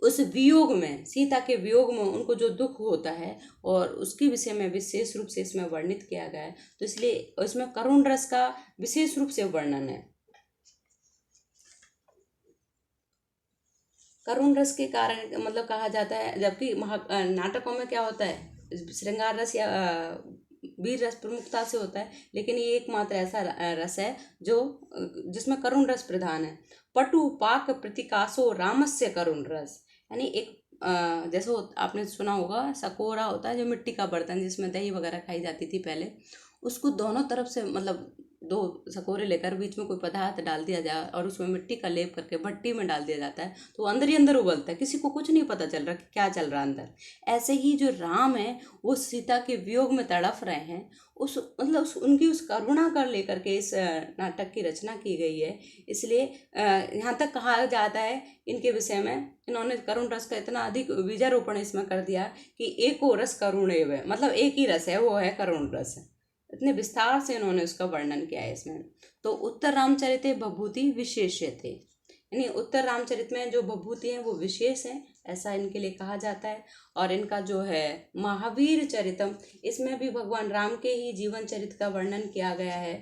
S1: उस वियोग में, सीता के वियोग में उनको जो दुख होता है और उसके विषय में विशेष रूप से इसमें वर्णित किया गया है। तो इसलिए इसमें करुण रस का विशेष रूप से वर्णन है। करुण रस के कारण मतलब कहा जाता है, जबकि नाटकों में क्या होता है, श्रृंगार रस या वीर रस प्रमुखता से होता है, लेकिन ये एकमात्र ऐसा रस है जो जिसमें करुण रस प्रधान है। पटु पाक प्रतिकाशो रामस्य करुण रस। यानी एक जैसे आपने सुना होगा सकोरा होता है जो मिट्टी का बर्तन जिसमें दही वगैरह खाई जाती थी पहले, उसको दोनों तरफ से मतलब 2 सकोरे लेकर बीच में कोई पदार्थ डाल दिया जाए और उसमें मिट्टी का लेप करके भट्टी में डाल दिया जाता है तो अंदर ही अंदर उबलता है, किसी को कुछ नहीं पता चल रहा कि क्या चल रहा है अंदर। ऐसे ही जो राम है वो सीता के वियोग में तड़फ रहे हैं, उनकी उस करुणा कर लेकर के इस नाटक की रचना की गई है। इसलिए यहाँ तक कहा जाता है इनके विषय में, इन्होंने करुण रस का इतना अधिक बीजारोपण इसमें कर दिया कि एको रस करुणेव, मतलब एक ही रस है, वो है करुण रस। इतने विस्तार से इन्होंने उसका वर्णन किया है इसमें। तो उत्तर रामचरित भभूति विशेष थे, यानी उत्तर रामचरित में जो भभूति हैं वो विशेष हैं, ऐसा इनके लिए कहा जाता है। और इनका जो है महावीर चरितम, इसमें भी भगवान राम के ही जीवन चरित्र का वर्णन किया गया है।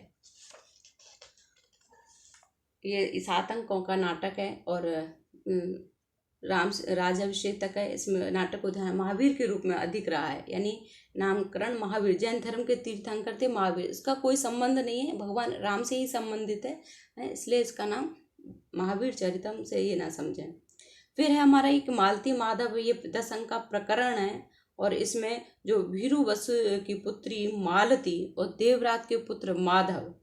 S1: ये 7 अंकों का नाटक है और राजाभिषेक तक है। इसमें नाटक को ध्यान महावीर के रूप में अधिक रहा है, यानी नामकरण महावीर, जैन धर्म के तीर्थंकर थे महावीर। इसका कोई संबंध नहीं है, भगवान राम से ही संबंधित है, इसलिए इसका नाम महावीर चरितम से ये ना समझें। फिर है हमारा एक मालती माधव, ये 10 अंक का प्रकरण है और इसमें जो भीरु वसु की पुत्री मालती और देवरात के पुत्र माधव,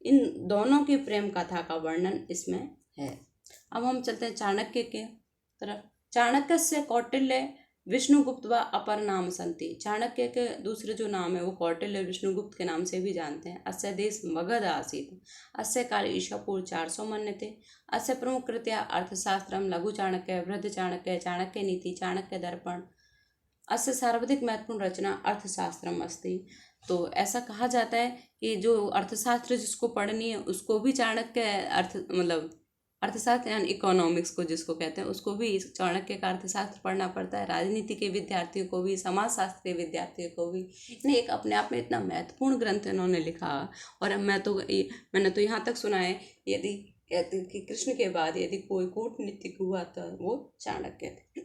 S1: इन दोनों की प्रेम कथा का वर्णन इसमें है। अब हम चलते हैं चाणक्य के तरफ। चाणक्य से कौटिल्य विष्णुगुप्त व अपर नाम संति। चाणक्य के दूसरे जो नाम है वो कौटिल्य विष्णुगुप्त के नाम से भी जानते हैं। अस्य देश मगध आसीत्। अस्य काल ईसा पूर्व 400 मन्यते। अस्य प्रमुख कृत्या अर्थशास्त्रम, लघु चाणक्य, वृद्ध चाणक्य, चाणक्य नीति, चाणक्य दर्पण। अस्य सर्वाधिक महत्वपूर्ण रचना अर्थशास्त्रम अस्ति। तो ऐसा कहा जाता है कि जो अर्थशास्त्र जिसको पढ़नी है उसको भी चाणक्य अर्थशास्त्र यानी इकोनॉमिक्स को जिसको कहते हैं उसको भी चाणक्य का अर्थशास्त्र पढ़ना पड़ता है। राजनीति के विद्यार्थियों को भी, समाजशास्त्र के विद्यार्थियों को भी। इन्हें एक अपने आप में इतना महत्वपूर्ण ग्रंथ इन्होंने लिखा। और मैंने तो यहाँ तक सुना है यदि कहते कि कृष्ण के बाद यदि कोई कूटनीतिक हुआ तो वो चाणक्य थे।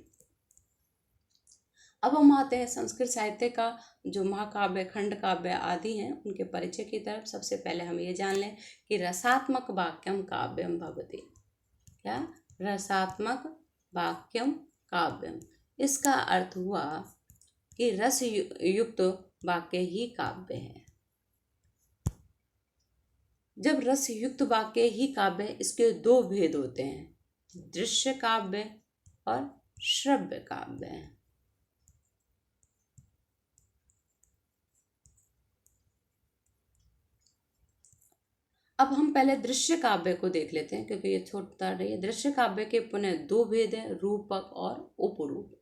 S1: अब हम आते हैं संस्कृत साहित्य का जो महाकाव्य, खंड काव्य आदि हैं उनके परिचय की तरफ। सबसे पहले हम ये जान लें कि रसात्मक वाक्यम काव्यम भवति। क्या? रसात्मक वाक्यम काव्यम, इसका अर्थ हुआ कि रस युक्त वाक्य ही काव्य है। जब रस युक्त वाक्य ही काव्य, इसके 2 भेद होते हैं, दृश्य काव्य और श्रव्य काव्य। अब हम पहले दृश्य काव्य को देख लेते हैं, क्योंकि ये छोटा रही है। दृश्य काव्य के पुनः दो भेद हैं, रूपक और उपरूप।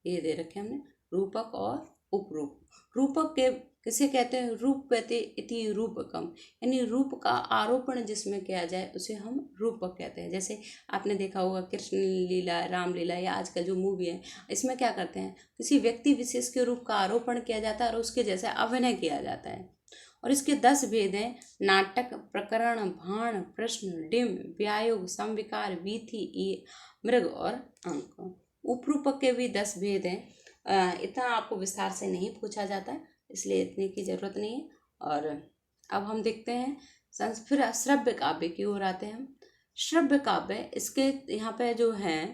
S1: ये दे रखे हमने, रूपक और उपरूप। रूपक के किसे कहते हैं? रूपवते इति रूपकम, यानी रूप का आरोपण जिसमें किया जाए उसे हम रूपक कहते हैं। जैसे आपने देखा होगा कृष्ण लीला, रामलीला या आजकल जो मूवी है, इसमें क्या करते हैं, किसी व्यक्ति विशेष के रूप का आरोपण किया जाता है और उसके जैसा अभिनय किया जाता है। और इसके 10 भेद हैं, नाटक, प्रकरण, भाण, प्रश्न, डिम, व्यायोग, समविकार, वीथी, मृग और अंक। उपरूपक के भी 10 भेद हैं। इतना आपको विस्तार से नहीं पूछा जाता है, इसलिए इतने की जरूरत नहीं है। और अब हम देखते हैं फिर श्रव्य काव्य की ओर आते हैं हम। श्रव्य काव्य, इसके यहाँ पे जो है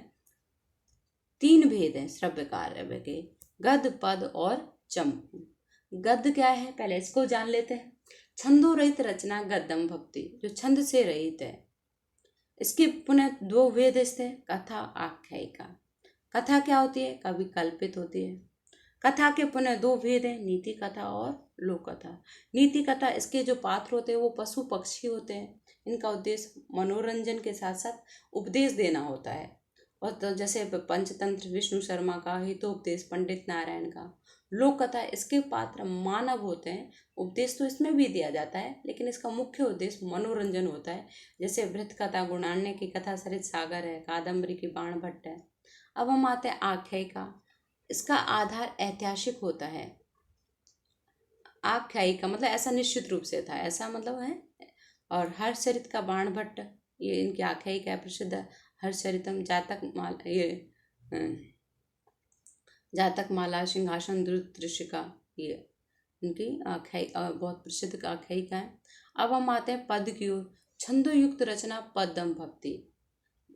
S1: 3 भेद हैं श्रव्य काव्य के, गद्य, पद और चंपू। गद्य क्या है, पहले इसको जान लेते हैं। छंदो रहित रचना गद्यम भवति, जो छंद से रहित है। इसके पुनः 2 भेद हैं, कथा, आख्यायिका। कथा क्या होती है? कवि कल्पित होती है। कथा के पुनः 2 भेद हैं, नीति कथा और लोक कथा। नीति कथा, इसके जो पात्र होते हैं वो पशु पक्षी होते हैं। इनका उद्देश्य मनोरंजन के साथ साथ उपदेश देना होता है। और तो जैसे पंचतंत्र विष्णु शर्मा का, हितोपदेश पंडित नारायण का। लोक कथा, इसके पात्र मानव होते हैं। उपदेश तो इसमें भी दिया जाता है, लेकिन इसका मुख्य उद्देश्य मनोरंजन होता है। जैसे वृत्त कथा, गुणान्य की कथा सरित सागर है, कादम्बरी की बाण भट्ट है। अब हम आते हैं आख्यायिका। इसका आधार ऐतिहासिक होता है। आख्यायिका मतलब ऐसा निश्चित रूप से था, ऐसा मतलब है। और हर्षचरित का बाण भट्ट, ये इनकी आख्यायिका है प्रसिद्ध। हर्षचरितम, जातक माला, ये जातक माला, सिंहासन दृश्यका, ये इनकी आख्यायिका बहुत प्रसिद्ध आख्यायिका है। अब हम आते हैं पद की ओर। छंदोयुक्त रचना पद्यम भक्ति।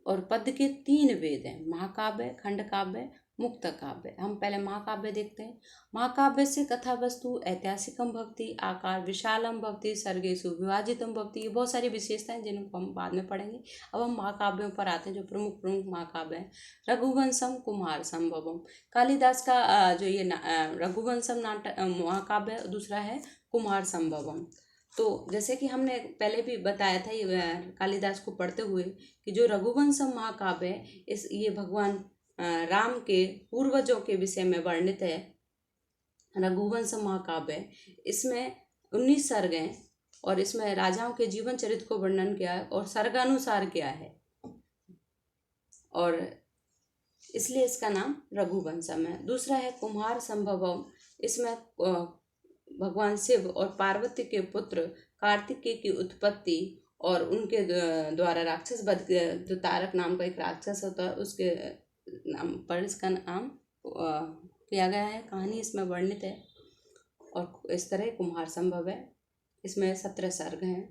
S1: और पद्य के 3 वेद हैं, महाकाव्य, खंड काव्य, मुक्त काव्य। हम पहले महाकाव्य देखते हैं। महाकाव्य से कथा वस्तु ऐतिहासिकम भक्ति, आकार विशालम भक्ति, सर्गेशु विभाजितम भक्ति। ये बहुत सारी विशेषताएं जिनको हम बाद में पढ़ेंगे। अब हम महाकाव्यों पर आते हैं, जो प्रमुख प्रमुख महाकाव्य हैं। रघुवंशम, कुमार संभवम। कालिदास का जो ये रघुवंशम नाटक महाकाव्य, दूसरा है कुमार संभवम। तो जैसे कि हमने पहले भी बताया था ये कालिदास को पढ़ते हुए, कि जो रघुवंशम महाकाव्य है, ये भगवान राम के पूर्वजों के विषय में वर्णित है। रघुवंशम महाकाव्य, इसमें 19 सर्ग हैं और इसमें राजाओं के जीवन चरित्र को वर्णन किया है और सर्गानुसार किया है, और इसलिए इसका नाम रघुवंशम है। दूसरा है कुमार संभवम। इसमें भगवान शिव और पार्वती के पुत्र कार्तिकेय की उत्पत्ति और उनके द्वारा राक्षस वध, जो तारक नाम का एक राक्षस होता है, उसके नाम पर इसका नाम किया गया है। कहानी इसमें वर्णित है और इस तरह कुमार संभव है। इसमें 17 सर्ग हैं।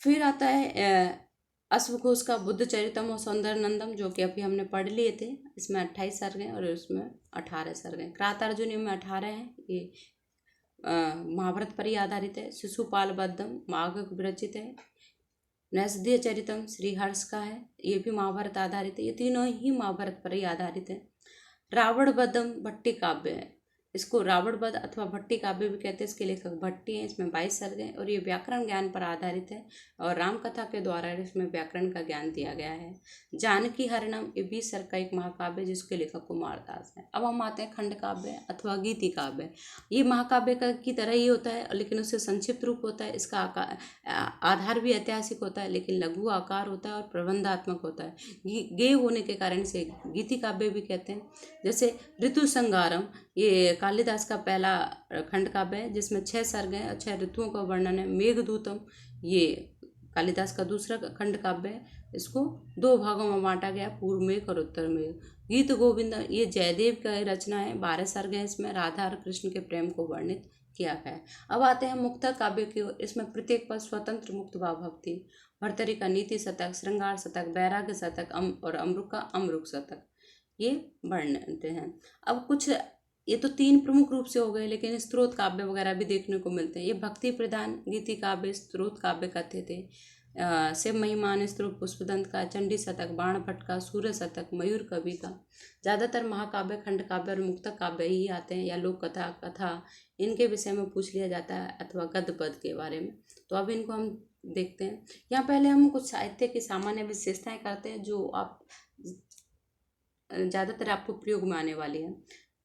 S1: फिर आता है अश्वघोष का बुद्ध चरितम और सौंदर्य नंदम, जो कि अभी हमने पढ़ लिए थे। इसमें 28 सर्ग हैं और उसमें 18 सर्ग हैं। क्रातार्जुनी में 18 हैं। ये महाभारत पर ही आधारित है। शिशुपाल बद्धम माघ विरचित है। नैषधीय चरितम श्रीहर्ष का है, ये भी महाभारत आधारित है। ये तीनों ही महाभारत पर ही आधारित है। रावण बद्धम भट्टी काव्य है। इसको रावण वध अथवा भट्टी काव्य भी कहते हैं। इसके लेखक भट्टी हैं। इसमें 22 सर्ग हैं और ये व्याकरण ज्ञान पर आधारित है और रामकथा के द्वारा इसमें व्याकरण का ज्ञान दिया गया है। जानकी हरणम, ये 20 सर्ग का एक महाकाव्य जिसके लेखक कुमारदास है। अब हम आते हैं खंड काव्य अथवा गीति काव्य। ये महाकाव्य की तरह ही होता है, लेकिन उससे संक्षिप्त रूप होता है। इसका आधार भी ऐतिहासिक होता है, लेकिन लघु आकार होता है और प्रबंधात्मक होता है। गेय होने के कारण से गीति काव्य भी कहते हैं। जैसे ऋतु संगारम, ये कालिदास का पहला खंड काव्य है जिसमें 6 सर्ग हैं और 6 ऋतुओं का वर्णन है। मेघदूतम, ये कालिदास का दूसरा खंड काव्य है। इसको 2 भागों में बांटा गया, पूर्व मेघ और उत्तर मेघ। गीत गोविंद, ये जयदेव का रचना है। 12 सर्ग है। इसमें राधा और कृष्ण के प्रेम को वर्णित किया गया है। अब आते हैं मुक्तक काव्य की ओर। इसमें प्रत्येक पद स्वतंत्र मुक्त भाव भक्ति। भर्तरी का नीति शतक, श्रृंगार शतक, वैराग्य शतक और अमरुक का अमरुक शतक, ये वर्णित हैं। अब कुछ, ये तो 3 प्रमुख रूप से हो गए, लेकिन स्त्रोत काव्य वगैरह भी देखने को मिलते हैं। ये भक्ति प्रधान गीति काव्य स्त्रोत काव्य कहते थे। शिव महिमान स्त्रोत पुष्पदंत का, चंडी शतक, बाण भट्ट का, सूर्य शतक, मयूर कवि का। ज़्यादातर महाकाव्य, खंड काव्य और मुक्तक काव्य ही आते हैं, या लोक कथा, कथा, इनके विषय में पूछ लिया जाता है अथवा गद्य पद के बारे में। तो अब इनको हम देखते हैं। यहाँ पहले हम कुछ साहित्य की सामान्य विशेषताएं करते हैं जो आप ज़्यादातर आपको प्रयोग में आने वाली है।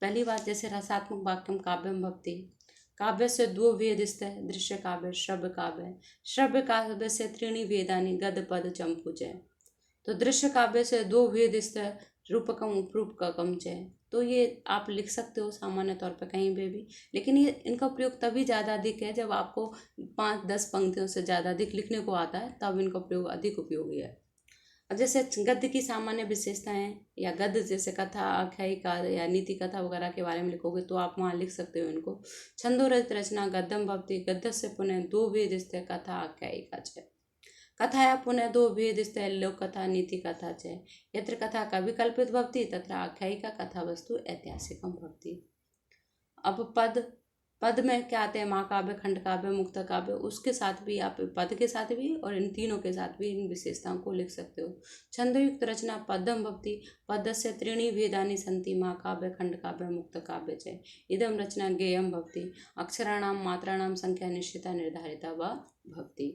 S1: पहली बात, जैसे रसात्मक वाक्यम काव्यम भवति, काव्य से दो भेद स्तः, दृश्य काव्य श्रव्य काव्य, श्रव्य काव्य से त्रीणि भेदानि गद्य पद चंपुचय। तो दृश्य काव्य से दो भेद स्तः, रूपकम उपरूपकम च। तो ये आप लिख सकते हो सामान्य तौर पर कहीं पे भी, लेकिन ये इनका प्रयोग तभी ज़्यादा अधिक है जब आपको 5-10 पंक्तियों से ज़्यादा अधिक लिखने को आता है, तब इनका प्रयोग अधिक उपयोगी है। अब जैसे गद्य की सामान्य विशेषताएं या गद्य जैसे कथा आख्यायिका या नीति कथा वगैरह के बारे में लिखोगे तो आप वहाँ लिख सकते हो इनको। छंदोरहित रचना गद्यम भवति, गद्य से पुनः दो भेद स्थित कथा आख्यायिका च, कथाया पुनः दो भेद स्थित लोक कथा नीति कथा च, यत्र कथा कविकल्पित भवति तत्र आख्यायिका कथा वस्तु ऐतिहासिकम भवति। अब पद में क्या आते हैं, महाकाव्य, खंड काव्य, मुक्त काव्य, उसके साथ भी आप पद के साथ भी और इन तीनों के साथ भी इन विशेषताओं को लिख सकते हो। छंदयुक्त रचना पद्यम भवति, पद्यस्य त्रीणि भेदानि सन्ति, महाकाव्य, खंड काव्य, मुक्त काव्य च। इदम रचना गेयम भवति, अक्षराणां मात्राणां संख्या निश्चिता निर्धारिता वा भवति।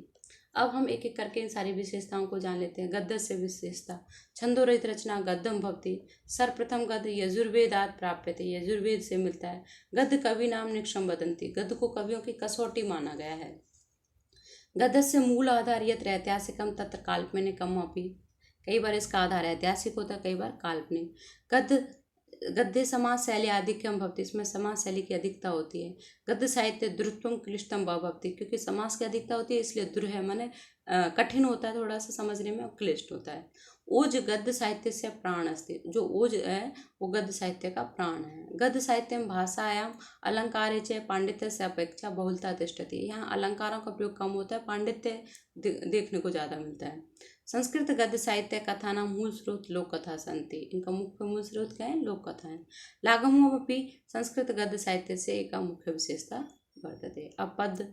S1: अब हम एक एक करके इन सारी विशेषताओं को जान लेते हैं। गद्य से विशेषता, छंदोरहित रचना गद्यम भवति, सर्वप्रथम गद्य यजुर्वेदात् प्राप्यते, यजुर्वेद से मिलता है। गद्य कवि नाम निक्षम वदंती, गद्य को कवियों की कसौटी माना गया है। गद्य से मूल आधार यत्र ऐतिहासिकम तत्र काल्पनिकम अपि, कई बार इसका आधार ऐतिहासिक होता है, कई बार काल्पनिक। गद्य समाज शैली आधिक्यम भवति, इसमें समाज शैली की अधिकता होती है। गद्य साहित्य द्रुतम क्लिष्टम भवति, क्योंकि समास की अधिकता होती है इसलिए द्रु है माने कठिन होता है थोड़ा सा समझने में और क्लिष्ट होता है। ओज गद्य साहित्य से प्राण अस्ति, जो ओज है वो गद्य साहित्य का प्राण है। गद्य साहित्य में भाषायाम अलंकार च पांडित्य से अपेक्षा बहुलता तिष्ठति, यहाँ अलंकारों का प्रयोग कम होता है, पांडित्य देखने को ज़्यादा मिलता है। संस्कृत गद्य साहित्य कथा नाम मूल स्रोत लोक कथा संति, इनका मुख्य मूल स्रोत क्या है, लोक कथा है। लाघवमपि संस्कृत गद्य साहित्य से एक मुख्य विशेषता वर्तते। अब पद,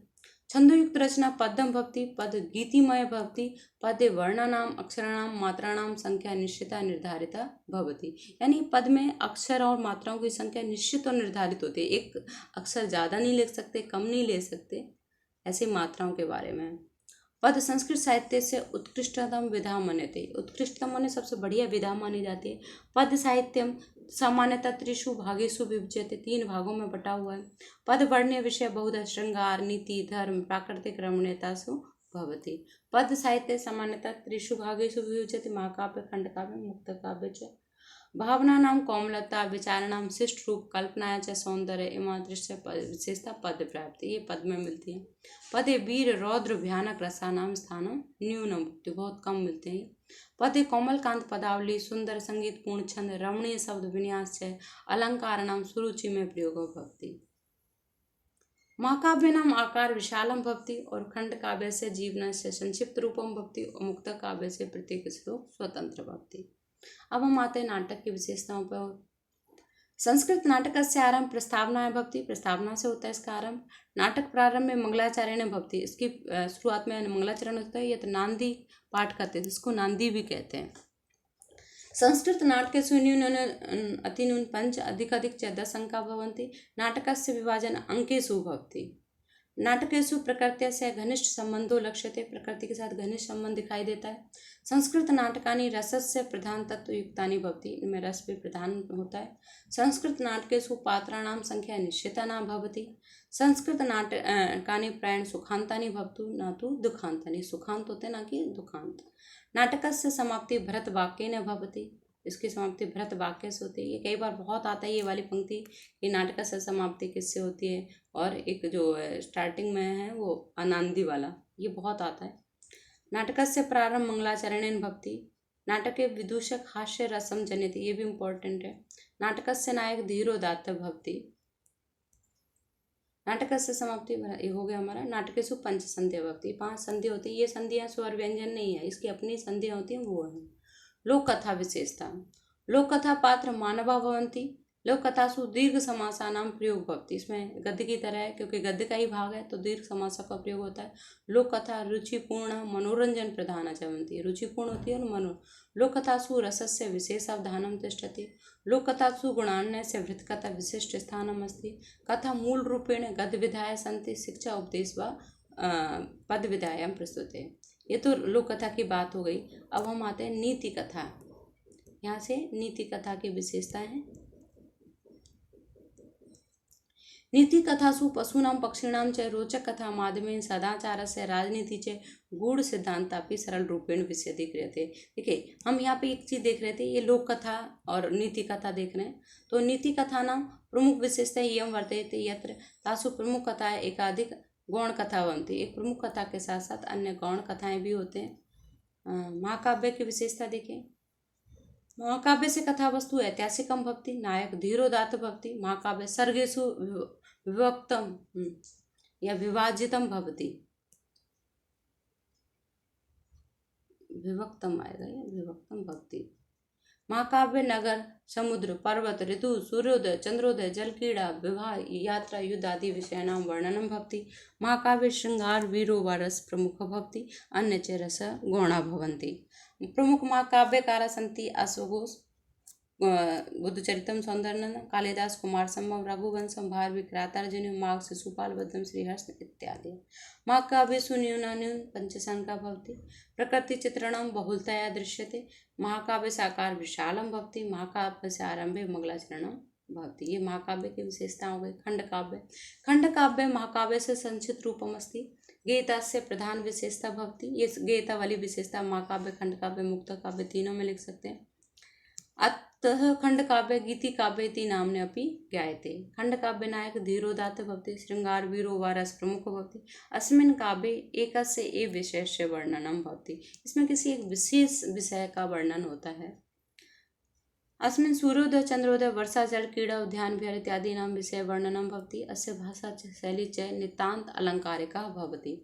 S1: छंदोयुक्त रचना पद्यम भवति, पद गीतिमय भवति, पदे वर्णानाम अक्षराणाम मात्राणाम संख्या निश्चिता निर्धारिता भवति, यानी पद में अक्षर और मात्राओं की संख्या निश्चित और निर्धारित होती है। एक अक्षर ज़्यादा नहीं लिख सकते, कम नहीं ले सकते, ऐसी मात्राओं के बारे में। पद संस्कृत साहित्य से उत्कृष्टतम विधा मान्यते, उत्कृष्टतम माने सबसे बढ़िया विधा मानी जाती है। पद साहित्यम सामान्यतः त्रिषु भागेषु विभज्यते, 3 भागों में बटा हुआ है। पद वर्ण्य विषय बहुधा श्रृंगार नीति धर्म प्राकृतिक रमणीयतासु भवति। पद साहित्य सामान्यतः त्रिषु भागेषु विभज्यते, महाकाव्य, खंड काव्य, मुक्त काव्य च। भावनानां कोमलता विचारणाम शिष्ट रूप कल्पनाया च सौंदर्य इमा दृश्य विशेषता पद प्राप्ति, ये पद में मिलती है। पदे वीर रौद्र भयानक रसानाम स्थानम न्यूनम, बहुत कम मिलते हैं। पदे कोमलकांत पदावली सुंदर संगीत पूर्ण छंद रमणीय शब्द विन्यास च अलंकाराणाम सुरुचि में प्रयोग भवति। महाकाव्य नाम आकार विशालम भवति और खंड काव्य से जीवन से संक्षिप्त रूपम भवति और मुक्त काव्य से प्रत्येक श्लोक स्वतंत्र भवति। अब हम आते हैं नाटक की विशेषताओं पर। संस्कृत नाटक से आरंभ प्रस्तावना भवति, प्रस्तावना से होता है इसका आरंभ। नाटक प्रारंभ में मंगलाचरण भवति, इसकी शुरुआत में मंगलाचरण होता है, यह तो नांदी पाठ करते हैं, जिसको नांदी भी कहते हैं। संस्कृत नाटकेषु न्यून अतिन्यून 5 अधिक च 10 अंका भवन्ति। नाटकस्य विभाजन अंकेषु भवति। नाटकेषु प्रकृत्या से घनिष्ठ संबंधों लक्ष्यते, प्रकृति के साथ घनिष्ठ संबंध दिखाई देता है। संस्कृत नाटकानि रसस्य प्रधान तत्व युक्तानि भवति, इनमें रस भी प्रधान होता है। संस्कृत नाटकेषु पात्राणां संख्या निश्चिता न भवति। संस्कृत नाटकानि प्रायेण सुखान्तानि भवतु न तु दुखान्तानि, सुखांत होते ना कि दुखांत। नाटकस्य समाप्ति भरत वाक्येन भवति, इसकी समाप्ति भरत वाक्य से होती है। ये कई बार बहुत आता है ये वाली पंक्ति, ये नाटक से समाप्ति किससे होती है, और एक जो स्टार्टिंग में है वो अनांदी वाला, ये बहुत आता है। नाटक से प्रारंभ मंगलाचरणेन भवति। नाटक के विदूषक हास्य रसम जनिति, ये भी इम्पोर्टेंट है। नाटक से नायक धीरोदात्त भवति। नाटक से समाप्ति ये हो गया हमारा। नाटकेषु 5 संध्या भवति, 5 संधि होती है। ये संधियाँ स्वर व्यंजन नहीं है, इसकी अपनी संधियाँ होती हैं, वो है। लोक कथा विशेषता, लोक कथा पात्र मानवा भवन्ति, लोक कथासु दीर्घ समासानाम प्रयोग भवति। इसमें गद्य की तरह है, क्योंकि गद्य का ही भाग है तो दीर्घ समासों का प्रयोग होता है। लोक कथा रुचिपूर्ण मनोरंजन प्रधान च भवन्ति। रुचिपूर्ण होती है और लोक कथासु रसस्य विशेष अवधानम तिष्ठति। लोक कथासु गुणान्यस्य वृत्तकथा विशिष्ट स्थानम अस्ति। कथा मूल रूपेण गद्य विधाय सन्ति, शिक्षा उपदेश व पद विधायाम प्रस्तुत है। ये तो लोक कथा की बात हो गई। अब हम आते हैं नीति कथा। यहाँ से नीति कथा की विशेषताएं हैं। नीति कथासु पशूनां पक्षिणां च रोचक कथा माध्यमेन सदाचारस्य राजनीति च गूढ़ सिद्धांतापि सरल रूपेण विशदीक्रियते। देखिए, हम यहाँ पे एक चीज देख रहे थे, ये लोक कथा और नीति कथा देख रहे हैं। तो नीति कथा नाम प्रमुख विशेषता इयं वर्तते यत्र तासु प्रमुख कथा एकाधिक गौण कथा बनती। एक प्रमुख कथा के साथ साथ अन्य गौण कथाएं भी होते हैं। महाकाव्य की विशेषता देखें। महाकाव्य से कथा वस्तु ऐतिहासिकम भवति, नायक धीरोदात्त भवति। महाकाव्य सर्गेषु विभक्तम या विभाजितम भवति। विभक्तम आएगा या विभक्तम भवति। महाकाव्य नगर, समुद्र, पर्वत, ऋतु, सूर्योदय, चंद्रोदय, जल क्रीड़ा, विवाह, यात्रा, युद्ध आदि विषयाणां वर्णनम भवति। महाकाव्य श्रृंगार वीरो वा रस प्रमुख भवति, अन्य च रस गौणा भवन्ति। प्रमुख महाकाव्यकारा सन्ति अश्वघोष, बुद्धचरितम सौंदर्यनंदन, कालिदास, कुमार संभव, रघुवंशम, भारवी, किरातार्जुनीय, माघ, शिशुपाल, बद्धम, श्रीहर्ष इत्यादि। महाकाव्येषु न्यूनान्यून पंचसंख्या भवति। प्रकृति चित्रणं बहुलतया दृश्यते। महाकाव्य साकार विशालम भवति। महाकाव्य से आरंभे मंगलाचरणम भवति। ये महाकाव्य की विशेषता हो गई। खंडकाव्य, खंडकाव्य महाकाव्य से संचित रूपम अस्ति। गीता से प्रधान विशेषता भवति। ये गीता वाली विशेषता महाकाव्य, खंडकाव्य, मुक्त काव्य तीनों में लिख सकते हैं। अतः खंडकाव्य गीति काव्य इति नाम्ने अपि ज्ञायते। खंडकाव्य नायक धीरोदात्त भवति, श्रृंगार वीरो वा रस प्रमुख भवति। अस्मिन् काव्ये एकस्य एव विषयस्य वर्णनम भवति। इसमें किसी एक विशेष विषय का वर्णन होता है। अस्मिन् सूर्योदय, चंद्रोदय, वर्षा, जल क्रीड़ा, उद्यान विहार इत्यादीनां विषय वर्णनम भवति। अस्य भाषा च शैली च नितान्त अलंकारिका भवति।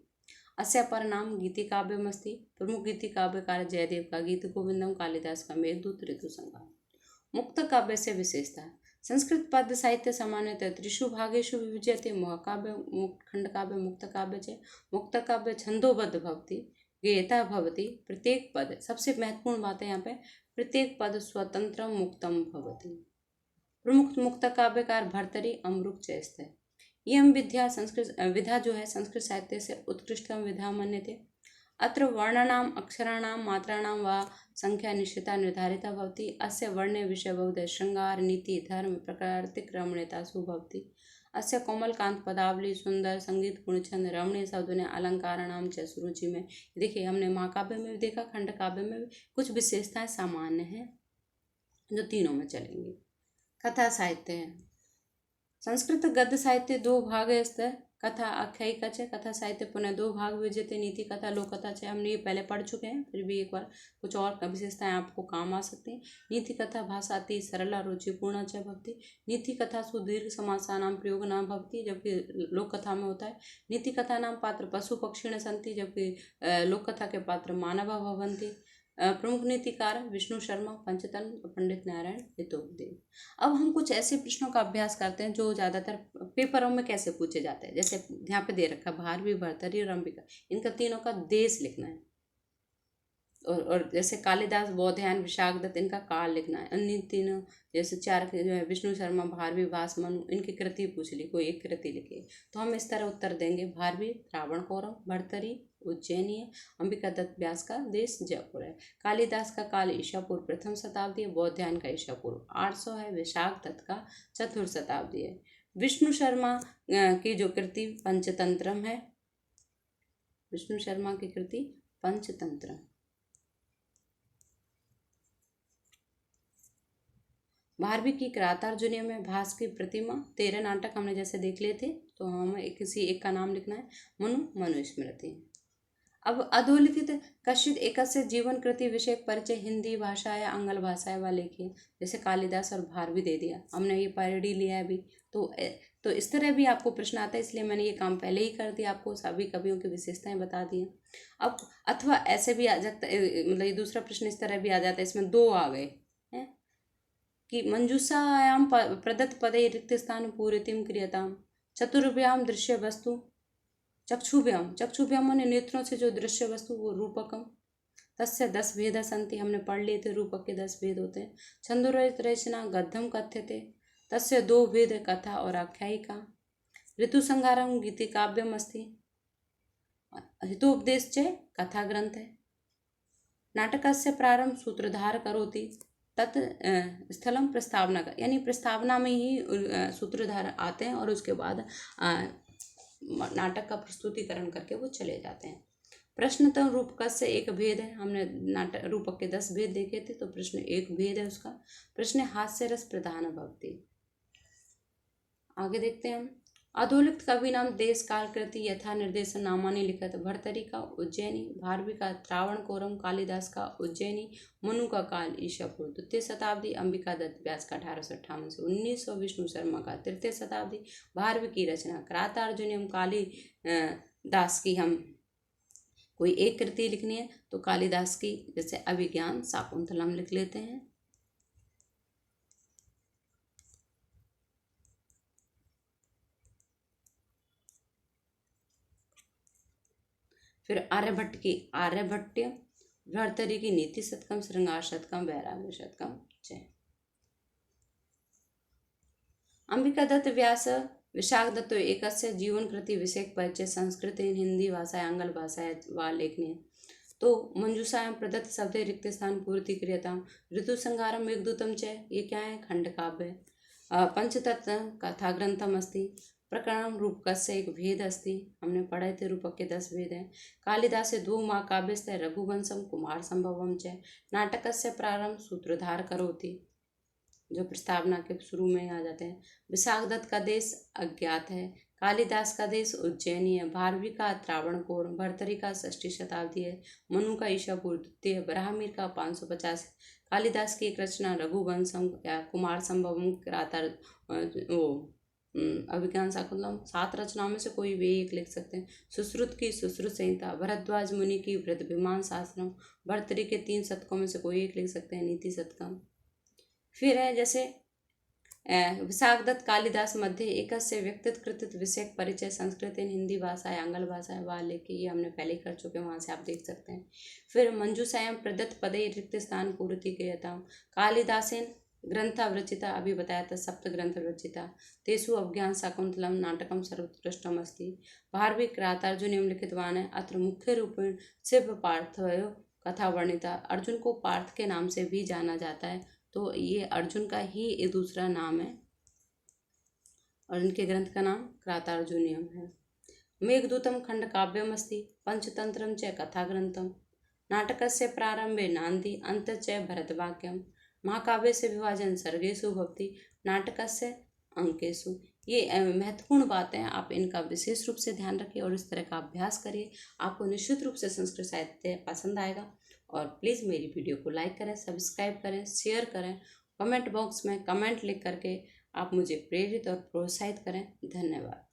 S1: अस्य परनाम गीतिकाव्यमस्ति। प्रमुख गीतिकाव्यकार जयदेव का गीत गोविंदम, कालिदास का मेघदूत, ऋतुसंहार। मुक्त काव्य से विशेषता। संस्कृत पद्य साहित्य सामान्यतः त्रिषु भागेषु विभज्यते। महाकाव्य, खंडकाव्य, मुक्त काव्य च। मुक्त काव्य छंदोबद्ध भवति, गेयता भवति। प्रत्येक पद, सबसे महत्वपूर्ण बात है यहाँ पे, प्रत्येक पद स्वतंत्र मुक्तम भवति। प्रमुख मुक्त काव्यकार भर्तरी, अमरुक, चैस्त है। यह विद्या संस्कृत विधा जो है संस्कृत साहित्य से उत्कृष्टतम विधा मन्यते। अत्र वर्णानाम् अक्षराणां मात्राणां वा संख्या निश्चिता निर्धारिता भवति। अस्य वर्णे विषय बहुधा श्रृंगार, नीति, धर्म, प्रकृतिक्रमणीयतासु भवति। अस्य कोमलकांत पदावली, सुंदर संगीत, गुणछंद, रमणीय शब्दों, अलंकाराणाम च सुरुचि में। देखिए, हमने महाकाव्य में भी देखा, खंड काव्य में भी कुछ विशेषताएं सामान्य हैं जो तीनों में चलेंगी। कथा साहित्य है। संस्कृत गद्य साहित्य दो भाग है। स्तर कथा आख्यायिका च। कथा साहित्य पुनः दो भाग विभज्यते। नीति कथा, लोक कथा च। हमने ये पहले पढ़ चुके हैं, फिर भी एक बार कुछ और विशेषताएं आपको काम आ सकती हैं। नीति कथा भाषा अति सरला रुचिपूर्ण च भवति। नीति कथा सुदीर्घ समासानां प्रयोग न भवति, जबकि लोक कथा में होता है। नीति कथा नाम पात्र पशु पक्षिण सन्ति, जबकि लोक कथा के पात्र मानव भवन्ति। प्रमुख नीतिकार विष्णु शर्मा, पंचतंत्र, पंडित नारायण हितोपदेव। अब हम कुछ ऐसे प्रश्नों का अभ्यास करते हैं जो ज़्यादातर पेपरों में कैसे पूछे जाते हैं। जैसे यहाँ पे दे रखा भारवी, भर्तरी और अंबिका, इनका तीनों का देश लिखना है। और जैसे कालिदास, बौधायन, विशाखदत्त, इनका काल लिखना है। अन्य तीनों जैसे चार जो है विष्णु शर्मा, भारवी, भासमनु, इनकी कृति पूछ ली, कोई एक कृति लिखी। तो हम इस तरह उत्तर देंगे। भारवी रावण कौरव, भर्तरी उज्जैनी है, अंबिका दत्त व्यास का देश जयपुर है, कालिदास का काल ईसा पूर्व प्रथम शताब्दी है, बौधायन का ईसा पूर्व 800 है, विशाखदत्त का चतुर्थ शताब्दी है। विष्णु शर्मा की जो कृति पंचतंत्रम है, विष्णु शर्मा की कृति पंचतंत्रम। भारवी की किरातार्जुनीय में भास की प्रतिमा, 13 नाटक हमने जैसे देख लिए थे, तो हमें किसी एक का नाम लिखना है। मनुस्मृति। अब अधोलिखित कश्चित एकस्य जीवन कृति विषय परिचय हिंदी भाषा या आंग्ल भाषा वाले लिखिए। जैसे कालिदास और भारवी दे दिया, हमने ये पैरोडी लिया है अभी, तो इस तरह भी आपको प्रश्न आता है, इसलिए मैंने ये काम पहले ही कर दिया, आपको सभी कवियों की विशेषताएं बता दी। अब अथवा ऐसे भी आ जाता है, मतलब ये दूसरा प्रश्न इस तरह भी आ जाता है, इसमें दो आ गए हैं। कि मंजूषायां प्रदत्त पदे रिक्तस्थान पूरितिं क्रियतां चतुर्भ्यां दृश्य वस्तु चक्षुभ्यां माने नेत्रों से जो दृश्य वस्तु वो रूपकम तस्य 10 भेद सन्ति। हमने पढ़ लिए थे रूपक के 10 भेद होते हैं। छंदोरहित रचना गद्यम कथ्यते तस्य 2 भेद कथा और आख्यायिका। ऋतु संहारम गीति काव्यम अस्ति हितोपदेश च कथा ग्रंथ है। नाटकस्य प्रारंभ सूत्रधार करोति तत् स्थलम प्रस्तावना का यानी प्रस्तावना में ही सूत्रधार आते हैं और उसके बाद नाटक का प्रस्तुतिकरण करके वो चले जाते हैं। प्रश्नतः रूपक से एक भेद है। हमने नाटक रूपक के 10 भेद देखे थे, तो प्रश्न एक भेद है उसका। प्रश्न हास्य रस प्रधान भवति। आगे देखते हैं हम। अधोलिखित कवि नाम देश काल कृति यथा निर्देशन नामानि लिखत। भर्तरी का उज्जैनी, भारवी का त्रावणकोरम, कालिदास का उज्जैनी, मनु का काल ईशापुर। 2वीं शताब्दी अंबिका दत्त व्यास का 1858 से 1900, विष्णु शर्मा का 3री शताब्दी भारवी की रचना। क्रातार्जुनीयम कालिदास की हम कोई एक कृति लिखनी है तो कालिदास की जैसे अभिज्ञान शाकुंतलम लिख लेते हैं। फिर आर्यभट्ट की आर्यभट्ट्य, भर्तरी की नीति शतकम, श्रृंगार शतकम, वैराग्य शतकम। जय अंबिका दत्त व्यास विशाख दत्त एकस्य जीवन कृति विषयक परिचय संस्कृत हिंदी भाषा आंग्ल भाषा व लेखनी। तो मंजूषायां प्रदत्त शब्द रिक्त स्थान पूर्ति क्रियताम। ऋतु संहारम मेघदूतम च ये क्या है खंड काव्य। पंचतत्व कथा ग्रंथम अस्ति। प्रकरण रूपकस्य एक भेद अस्ति। हमने पढ़े थे रूपक के 10 भेद हैं। कालिदास से 2 महाकाव्यस्य रघुवंशम कुमार संभवम च। नाटकस्य प्रारंभ सूत्रधार करोति जो प्रस्तावना के शुरू में आ जाते हैं। विशाख दत्त का देश अज्ञात है। कालिदास का देश उज्जैनी है। भारवी का त्रावणकोर, भर्तरी का 6वीं शताब्दी है। मनु का ईशापुर 2, ब्राह्मीर का 550। कालिदास की एक रचना रघुवंशम या कुमार संभवम क्रातर अभिज्ञान शाकुंतलम। 7 रचनाओं में से कोई वे एक लिख सकते हैं। सुश्रुत की सुश्रुत संहिता, भरद्वाज मुनि की वृद्धभिमान शास्त्रम। भर्तरी के 3 शतकों में से कोई एक लिख सकते हैं नीति शतकम। फिर है जैसे विशाख दत्त कालिदास मध्य एकस्य व्यक्तित्व कृतित्व विषयक परिचय संस्कृत हिंदी भाषा आंग्ल भाषा व लेके ये हमने पहले कर चुके हैं, वहाँ से आप देख सकते हैं। फिर मंजूषायां प्रदत्त पदे रिक्त स्थान पूर्ति क्रियताम। कालिदासेन ग्रंथा रचिता अभी बताया था, सप्त ग्रंथ रचिता। तेषु अभिज्ञान शाकुंतलम नाटकम सर्वोत्कृष्टम अस्ति। भारवी क्रातार्जुनीयम लिखितवान है। अत्र मुख्य रूपेण शिव पार्थयो कथा वर्णिता। अर्जुन को पार्थ के नाम से भी जाना जाता है, तो ये अर्जुन का ही एक दूसरा नाम है और इनके ग्रंथ का नाम क्रातार्जुनीयम है। मेघदूतम खंड काव्यम अस्ति। पंचतंत्रम च कथा ग्रंथम। नाटकस्य प्रारंभे नांदी अंत च भरतवाक्यम। महाकाव्य से विभाजन सर्गेषु भवति नाटकस्य अंकेषु। ये महत्वपूर्ण बातें हैं, आप इनका विशेष रूप से ध्यान रखिए और इस तरह का अभ्यास करिए। आपको निश्चित रूप से संस्कृत साहित्य पसंद आएगा। और प्लीज़ मेरी वीडियो को लाइक करें, सब्सक्राइब करें, शेयर करें। कमेंट बॉक्स में कमेंट लिख करके आप मुझे प्रेरित और प्रोत्साहित करें। धन्यवाद।